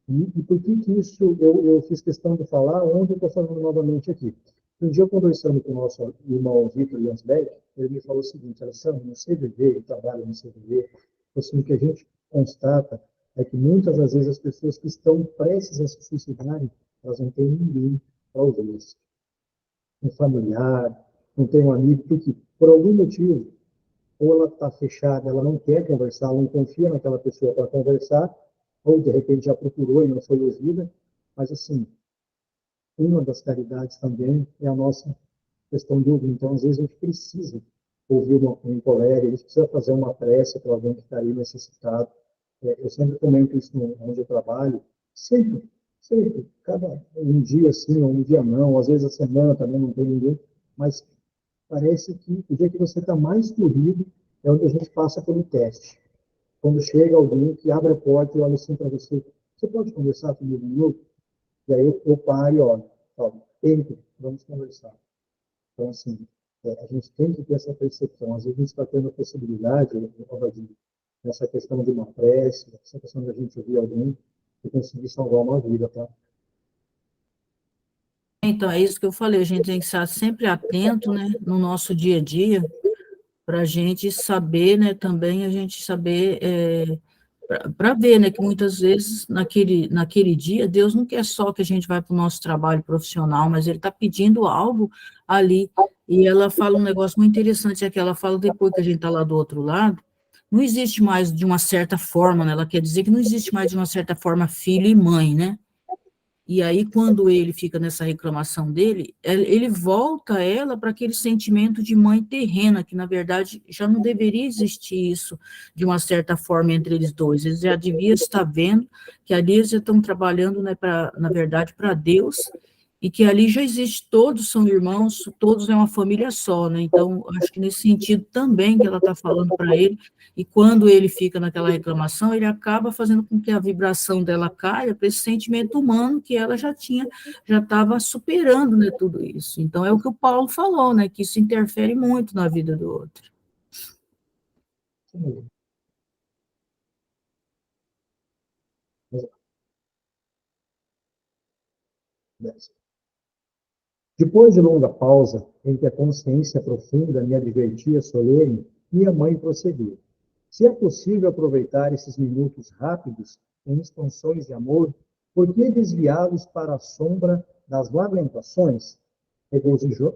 E por que isso eu fiz questão de falar, onde eu estou falando novamente aqui? Um dia, eu conversando com o nosso irmão Vitor Jansbeck, ele me falou o seguinte: Alessandro, no CVV, eu trabalho no CVV, assim, o que a gente constata é que muitas das vezes as pessoas que estão prestes a se suicidarem, elas não têm ninguém para ouvi-las. Um familiar, não tem um amigo, porque por algum motivo, ou ela está fechada, ela não quer conversar, ela não confia naquela pessoa para conversar, ou de repente já procurou e não foi ouvida, mas assim, uma das caridades também é a nossa questão de ouvir. Então, às vezes, a gente precisa ouvir um colega, a gente precisa fazer uma prece para alguém que está aí necessitado. Eu sempre comento isso onde eu trabalho, sempre, cada um dia sim, ou um dia não, às vezes a semana também não tem ninguém, mas parece que o dia que você está mais corrido é onde a gente passa pelo teste. quando chega alguém que abre a porta e olha assim para você, você pode conversar comigo um minuto? E aí eu paro e olho, entre, vamos conversar. Então, assim, a gente tem que ter essa percepção. Às vezes a gente está tendo a possibilidade, nessa questão de uma prece, essa questão de a gente ouvir alguém e conseguir salvar uma vida, tá? Então, é isso que eu falei, a gente tem que estar sempre atento, né, no nosso dia a dia, para a gente saber, né, também a gente saber, para ver, né, que muitas vezes, naquele dia, Deus não quer só que a gente vá para o nosso trabalho profissional, mas Ele está pedindo algo ali, e ela fala um negócio muito interessante, é que ela fala depois que a gente está lá do outro lado, não existe mais de uma certa forma, né, ela quer dizer que não existe mais de uma certa forma filho e mãe, né, e aí, quando ele fica nessa reclamação dele, ele volta ela para aquele sentimento de mãe terrena, que, na verdade, já não deveria existir isso, de uma certa forma, entre eles dois. Eles já deviam estar vendo que ali eles já estão trabalhando, né, na verdade, para Deus, e que ali já existe, todos são irmãos, todos é uma família só, né? Então, acho que nesse sentido também que ela está falando para ele, e quando ele fica naquela reclamação, ele acaba fazendo com que a vibração dela caia para esse sentimento humano que ela já estava superando, né, tudo isso. Então, é o que o Paulo falou, né, que isso interfere muito na vida do outro. Sim. Depois de longa pausa, em que a consciência profunda me advertia solene, minha mãe prosseguiu. Se é possível aproveitar esses minutos rápidos em expansões de amor, por que desviá-los para a sombra das lamentações?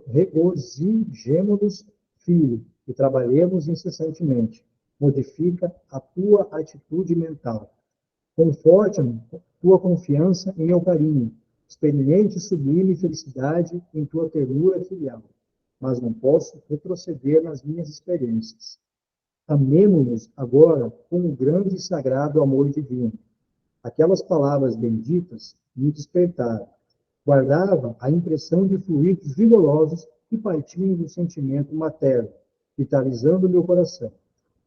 Regozijemo-nos, filho, e trabalhemos incessantemente. Modifica a tua atitude mental. Conforta-me tua confiança em meu carinho. Experimente sublime felicidade em tua ternura filial. Mas não posso retroceder nas minhas experiências. Amemo-nos agora com o grande e sagrado amor divino. Aquelas palavras benditas me despertaram. Guardava a impressão de fluidos vigorosos que partiam do sentimento materno, vitalizando meu coração.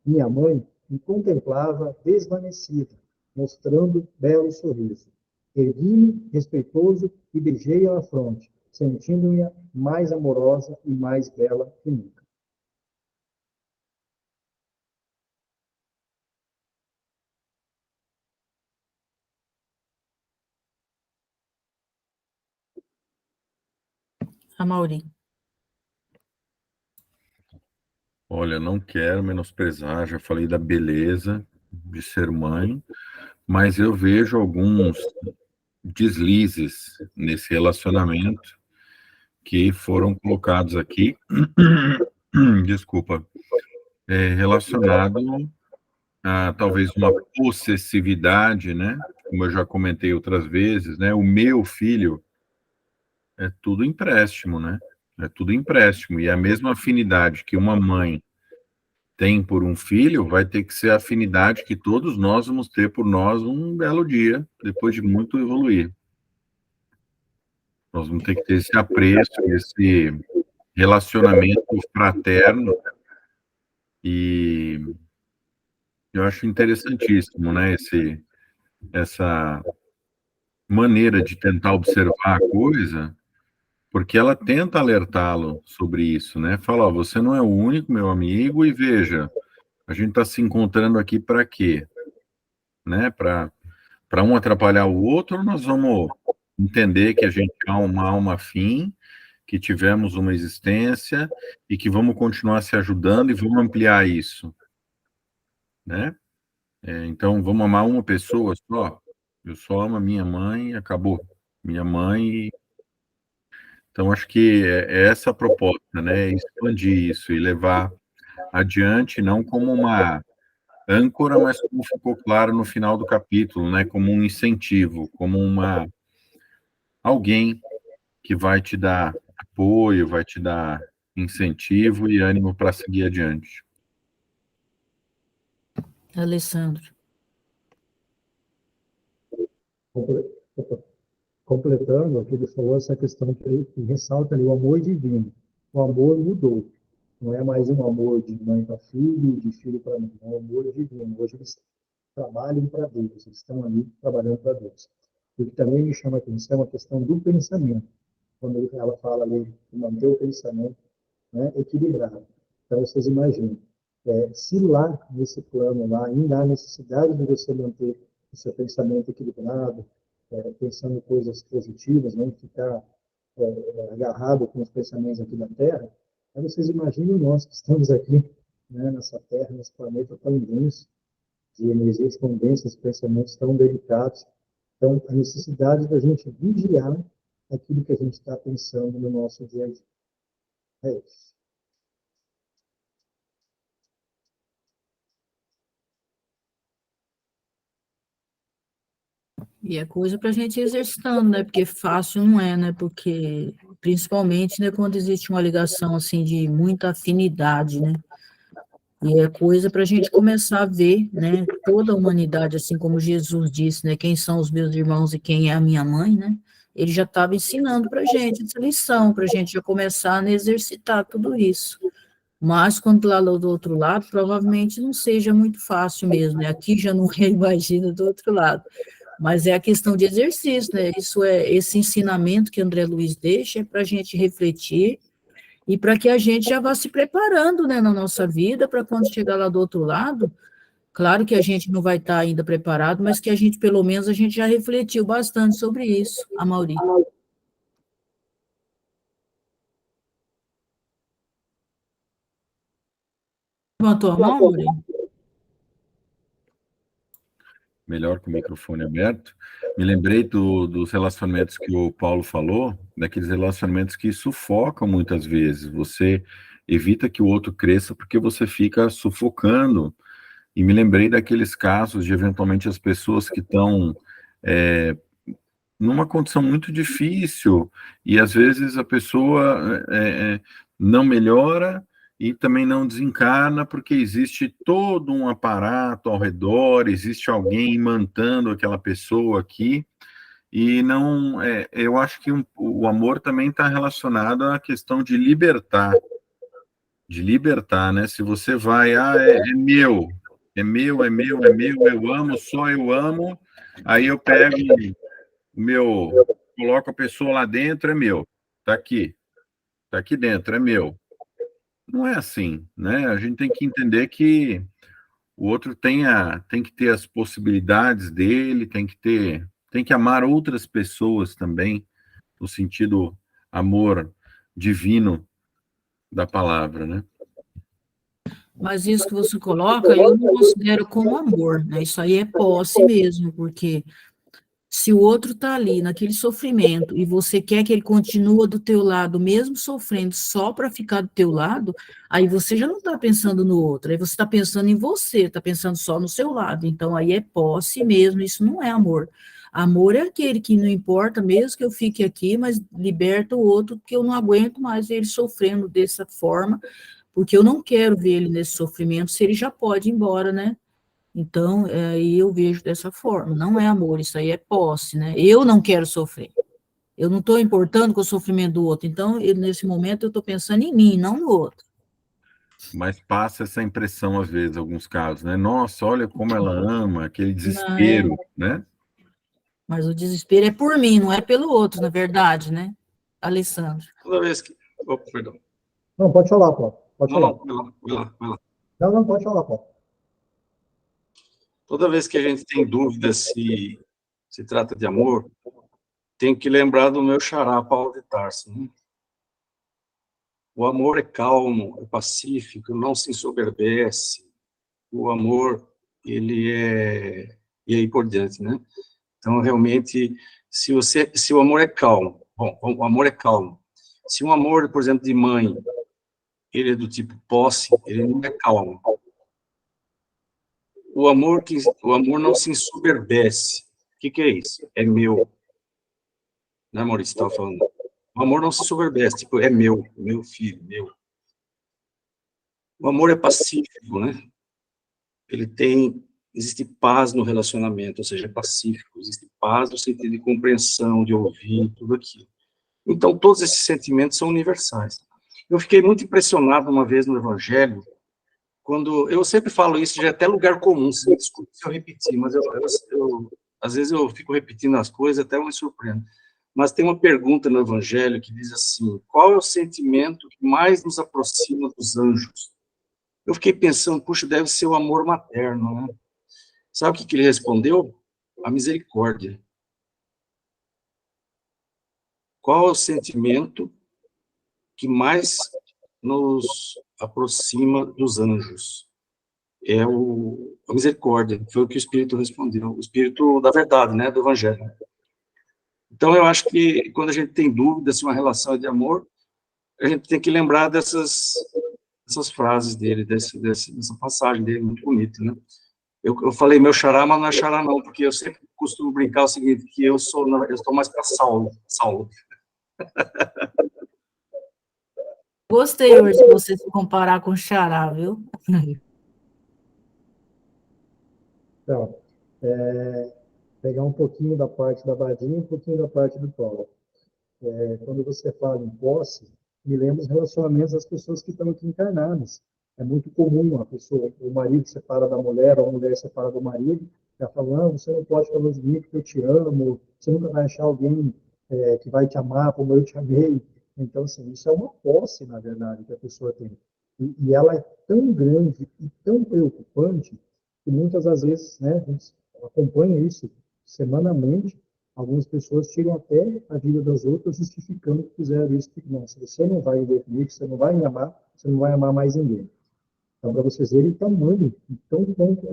Minha mãe me contemplava desvanecida, mostrando belo sorriso. Ergui-me, respeitoso, e beijei-a na fronte, sentindo-me mais amorosa e mais bela que nunca. A Mauri. Olha, não quero menosprezar, já falei da beleza de ser mãe, mas eu vejo alguns deslizes nesse relacionamento que foram colocados aqui, desculpa, relacionado a talvez uma possessividade, né? Como eu já comentei outras vezes, né? O meu filho é tudo empréstimo, né? É tudo empréstimo. E a mesma afinidade que uma mãe tem por um filho vai ter que ser a afinidade que todos nós vamos ter por nós um belo dia, depois de muito evoluir. Nós vamos ter que ter esse apreço, esse relacionamento fraterno, e eu acho interessantíssimo, né, essa maneira de tentar observar a coisa, porque ela tenta alertá-lo sobre isso, né? Fala, ó, você não é o único, meu amigo, e veja, a gente está se encontrando aqui para quê? Né? Para um atrapalhar o outro, ou nós vamos entender que a gente é uma alma afim, que tivemos uma existência e que vamos continuar se ajudando e vamos ampliar isso, né? Então, vamos amar uma pessoa só? Eu só amo a minha mãe, acabou. Minha mãe. Então, acho que é essa a proposta, né? Expandir isso e levar adiante, não como uma âncora, mas como ficou claro no final do capítulo, né? Como um incentivo, como alguém que vai te dar apoio, vai te dar incentivo e ânimo para seguir adiante. Alessandro. Completando o que ele falou, essa questão que ressalta ali, o amor divino. O amor mudou. Não é mais um amor de mãe para filho, de filho para mãe. É um amor divino. Hoje trabalham para Deus, eles estão ali trabalhando para Deus. O que também me chama a atenção é a questão do pensamento, quando ela fala ali de manter o pensamento, né, equilibrado. Então, vocês imaginem, se lá nesse plano, lá ainda há necessidade de você manter o seu pensamento equilibrado, pensando coisas positivas, não ficar agarrado com os pensamentos aqui da Terra, aí vocês imaginem nós que estamos aqui, né, nessa Terra, nesse planeta tão denso, de energias tão densas, pensamentos tão delicados. Então, a necessidade da gente vigiar aquilo que a gente está pensando no nosso dia a dia. É isso. E é coisa para a gente ir exercitando, né? Porque fácil não é, né? Porque, principalmente, né, quando existe uma ligação, assim, de muita afinidade, né? E é coisa para a gente começar a ver, né? Toda a humanidade, assim como Jesus disse, né? Quem são os meus irmãos e quem é a minha mãe, né? Ele já estava ensinando para a gente essa lição, para a gente já começar a exercitar tudo isso. Mas, quando lá do outro lado, provavelmente não seja muito fácil mesmo, né? Aqui já não é, imagina, do outro lado. Mas é a questão de exercício, né? Isso esse ensinamento que André Luiz deixa é para a gente refletir e para que a gente já vá se preparando, né, na nossa vida, para quando chegar lá do outro lado, claro que a gente não vai estar ainda preparado, mas que a gente, pelo menos, a gente já refletiu bastante sobre isso, Amaury. Levantou a mão, Amaury? Melhor com o microfone aberto. Me lembrei dos relacionamentos que o Paulo falou, daqueles relacionamentos que sufocam muitas vezes. Você evita que o outro cresça porque você fica sufocando. E me lembrei daqueles casos de, eventualmente, as pessoas que estão numa condição muito difícil e, às vezes, a pessoa não melhora e também não desencarna, porque existe todo um aparato ao redor, existe alguém imantando aquela pessoa aqui, e não, eu acho que o amor também está relacionado à questão de libertar, né? Se você vai, é meu, eu amo, só eu amo, aí eu pego coloco a pessoa lá dentro, é meu, tá aqui dentro, é meu. Não é assim, né? A gente tem que entender que o outro tem que ter as possibilidades dele, tem que amar outras pessoas também, no sentido amor divino da palavra, né? Mas isso que você coloca, eu não considero como amor, né? Isso aí é posse mesmo, porque se o outro está ali naquele sofrimento e você quer que ele continue do teu lado, mesmo sofrendo, só para ficar do teu lado, aí você já não está pensando no outro, aí você está pensando em você, está pensando só no seu lado. Então aí é posse mesmo, isso não é amor. Amor é aquele que não importa, mesmo que eu fique aqui, mas liberta o outro, porque eu não aguento mais ele sofrendo dessa forma, porque eu não quero ver ele nesse sofrimento, se ele já pode ir embora, né? Então, aí eu vejo dessa forma, não é amor, isso aí é posse, né? Eu não quero sofrer, eu não estou importando com o sofrimento do outro, então, nesse momento, eu estou pensando em mim, não no outro. Mas passa essa impressão, às vezes, em alguns casos, né? Nossa, olha como ela ama, aquele Não, desespero, né? mas o desespero é por mim, não é pelo outro, na verdade, né, Alessandro? Toda vez que... Oh, perdão. Não, pode falar, Paulo. Pode falar. Não, vai lá. Não, pode falar, Paulo. Toda vez que a gente tem dúvida se trata de amor, tem que lembrar do meu xará, Paulo de Tarso, né? O amor é calmo, é pacífico, não se ensoberbece. O amor, ele é... E aí por diante, né? Então, realmente, se o amor é calmo, bom, o amor é calmo. Se um amor, por exemplo, de mãe, ele é do tipo posse, ele não é calmo. O amor não se ensoberbece. O que é isso? É meu. Né, Maurício, estava falando. O amor não se ensoberbece, tipo, é meu filho, meu. O amor é pacífico, né? Existe paz no relacionamento, ou seja, é pacífico, existe paz no sentido de compreensão, de ouvir, tudo aquilo. Então, todos esses sentimentos são universais. Eu fiquei muito impressionado uma vez no Evangelho, quando eu sempre falo isso, já é até lugar comum, se me desculpe se eu repetir, mas às vezes eu fico repetindo as coisas, até eu me surpreendo. Mas tem uma pergunta no Evangelho que diz assim: qual é o sentimento que mais nos aproxima dos anjos? Eu fiquei pensando, puxa, deve ser o amor materno, né? Sabe o que ele respondeu? A misericórdia. Qual é o sentimento que mais nos aproxima dos anjos? É a misericórdia. Foi o que o Espírito respondeu. O Espírito da verdade, né? Do Evangelho. Então, eu acho que quando a gente tem dúvida se uma relação é de amor, a gente tem que lembrar dessas frases dele, dessa passagem dele, muito bonita, né? Eu falei meu xará, mas não é xará não, porque eu sempre costumo brincar o seguinte, que eu estou mais para Saulo. Gostei hoje de você se comparar com o xará, viu? Então, pegar um pouquinho da parte da Badinha e um pouquinho da parte do Paulo. Quando você fala em posse, me lembra os relacionamentos das pessoas que estão aqui encarnadas. É muito comum o marido separa da mulher, ou a mulher separa do marido, já falando, você não pode falar de mim porque eu te amo, você nunca vai achar alguém que vai te amar como eu te amei. Então, assim, isso é uma posse, na verdade, que a pessoa tem. E ela é tão grande e tão preocupante que muitas das vezes, né, a gente acompanha isso semanalmente. Algumas pessoas tiram até a vida das outras justificando que fizeram isso. Porque, não, se você não vai viver comigo, você não vai me amar, você não vai amar mais ninguém. Então, para vocês verem o tamanho, tão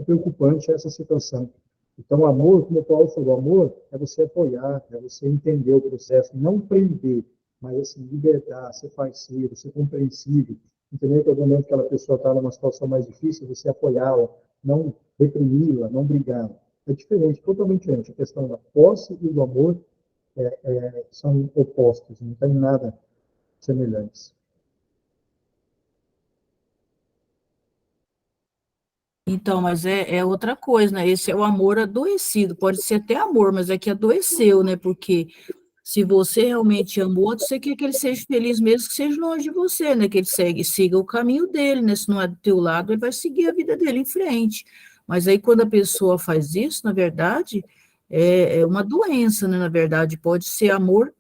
preocupante essa situação. Então, o amor, como o Paulo falou, o amor é você apoiar, é você entender o processo, não prender, mas assim, libertar, ser parceiro, ser compreensível, entender que no momento que aquela pessoa está numa situação mais difícil, você apoiá-la, não reprimi-la, não brigá-la. É diferente, totalmente diferente. A questão da posse e do amor são opostos, não tem nada semelhantes. Então, mas é outra coisa, né? Esse é o amor adoecido. Pode ser até amor, mas é que adoeceu, né? Porque se você realmente ama o outro, você quer que ele seja feliz mesmo que seja longe de você, né? Que ele siga o caminho dele, né? Se não é do teu lado, ele vai seguir a vida dele em frente. Mas aí, quando a pessoa faz isso, na verdade, é uma doença, né? Na verdade, pode ser amor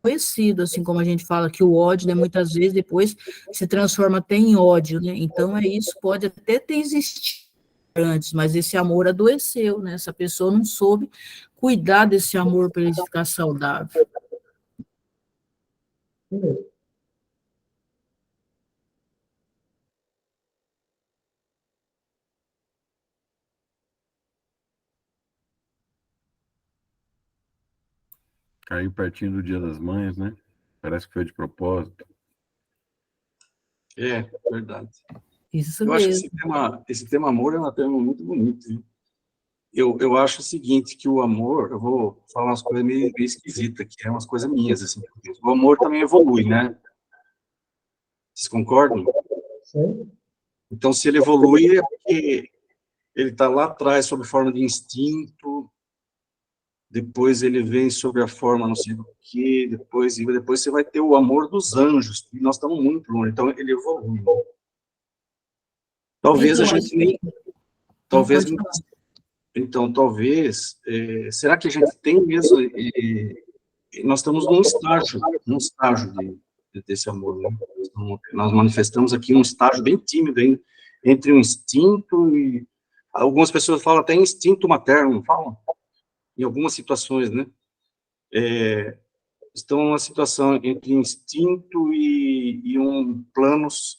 adoecido, assim como a gente fala que o ódio, né? Muitas vezes depois se transforma até em ódio, né? Então, isso pode até ter existido antes, mas esse amor adoeceu, né? Essa pessoa não soube cuidar desse amor para ele ficar saudável. Caiu pertinho do Dia das Mães, né? Parece que foi de propósito. É, verdade. Isso Eu acho mesmo. que esse tema amor é um tema muito bonito, viu? Eu acho o seguinte, que o amor, eu vou falar umas coisas meio esquisitas, que é umas coisas minhas, assim. O amor também evolui, né? Vocês concordam? Sim. Então, se ele evolui, é porque ele está lá atrás sob forma de instinto, depois ele vem sob a forma não sei do que, depois você vai ter o amor dos anjos, e nós estamos muito longe, então ele evolui. Talvez Então, a gente nem... Talvez... pode falar. Então, talvez... será que a gente tem mesmo... nós estamos num estágio desse amor, né? Nós manifestamos aqui um estágio bem tímido ainda, entre o instinto e... Algumas pessoas falam até instinto materno, não falam? Em algumas situações, né? Estão numa situação entre instinto e um planos,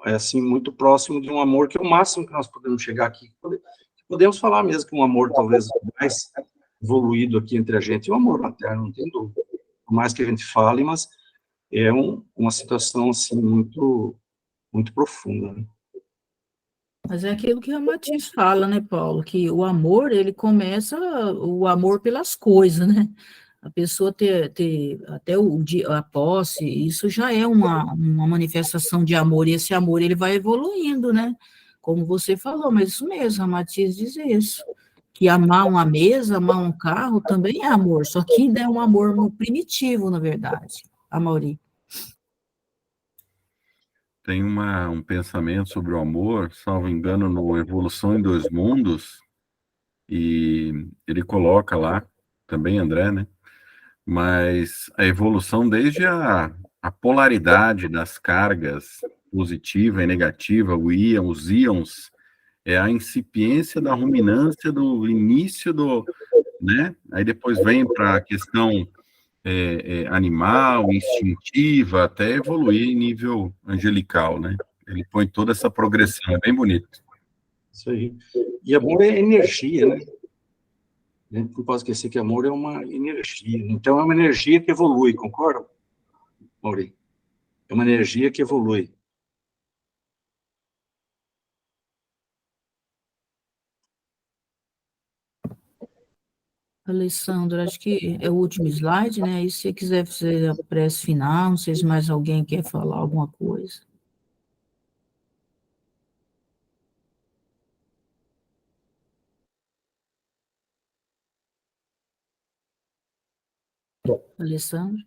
assim, muito próximo de um amor, que é o máximo que nós podemos chegar aqui. Podemos falar mesmo que um amor talvez mais evoluído aqui entre a gente, e o amor materno, não tem dúvida. Por mais que a gente fale, mas é uma situação, assim, muito, muito profunda, né? Mas é aquilo que a Matias fala, né, Paulo? Que o amor, ele começa o amor pelas coisas, né? A pessoa ter até a posse, isso já é uma manifestação de amor, e esse amor, ele vai evoluindo, né? Como você falou, mas isso mesmo, a Matias diz isso, que amar uma mesa, amar um carro, também é amor, só que ainda é um amor primitivo, na verdade, a Mauri. tem um pensamento sobre o amor, salvo engano, no Evolução em Dois Mundos, e ele coloca lá, também André, né? Mas a evolução desde a polaridade das cargas positiva e negativa, os íons, é a incipiência da ruminância do início do, né? Aí depois vem para a questão animal, instintiva, até evoluir em nível angelical, né? Ele põe toda essa progressão, é bem bonito. Isso aí. E amor é energia, né? A gente não pode esquecer que amor é uma energia. Então, é uma energia que evolui, concorda, Maurício? É uma energia que evolui. Alessandro, acho que é o último slide, né? E se você quiser fazer a prece final, não sei se mais alguém quer falar alguma coisa. Alessandro?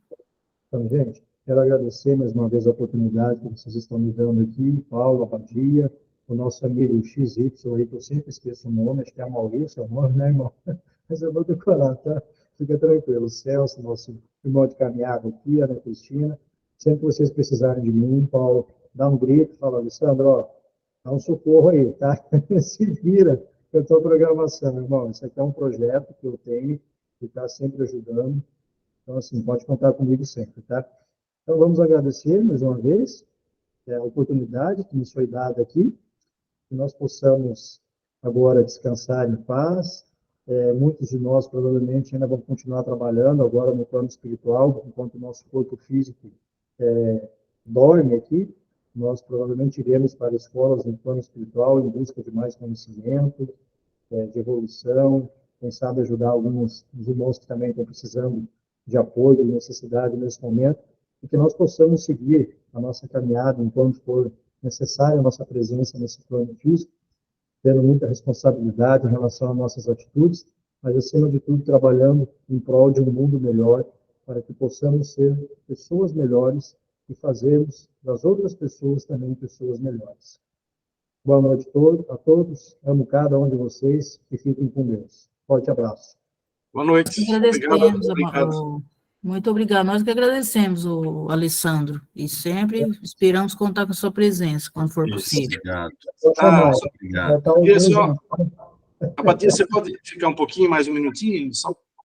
Então, gente, quero agradecer mais uma vez a oportunidade que vocês estão me dando aqui, Paulo, Abadia, o nosso amigo XY aí, que eu sempre esqueço o nome, acho que é Maurício, é o nome, né, irmão? Mas eu vou decorar, tá? Fica tranquilo. O Celso, nosso irmão de caminhada aqui, a Ana Cristina. Sempre que vocês precisarem de mim, Paulo, dá um grito, fala, Alessandro, ó, dá um socorro aí, tá? Se vira com a tua programação, irmão. Isso aqui é um projeto que eu tenho, que está sempre ajudando. Então, assim, pode contar comigo sempre, tá? Então, vamos agradecer mais uma vez a oportunidade que nos foi dada aqui, que nós possamos agora descansar em paz. Muitos de nós provavelmente ainda vão continuar trabalhando agora no plano espiritual, enquanto o nosso corpo físico dorme aqui. Nós provavelmente iremos para escolas no plano espiritual em busca de mais conhecimento, de evolução, quem sabe ajudar alguns irmãos que também estão precisando de apoio e necessidade nesse momento, e que nós possamos seguir a nossa caminhada enquanto for necessária a nossa presença nesse plano físico, tendo muita responsabilidade em relação às nossas atitudes, mas, acima de tudo, trabalhando em prol de um mundo melhor, para que possamos ser pessoas melhores e fazermos das outras pessoas também pessoas melhores. Boa noite a todos, amo cada um de vocês e fiquem com Deus. Forte abraço. Boa noite. Agradecemos, Obrigado. Muito obrigado. Nós que agradecemos, o Alessandro, e sempre esperamos contar com a sua presença, quando for possível. Obrigado. Obrigado. Abadia, você pode ficar um pouquinho, mais um minutinho? Só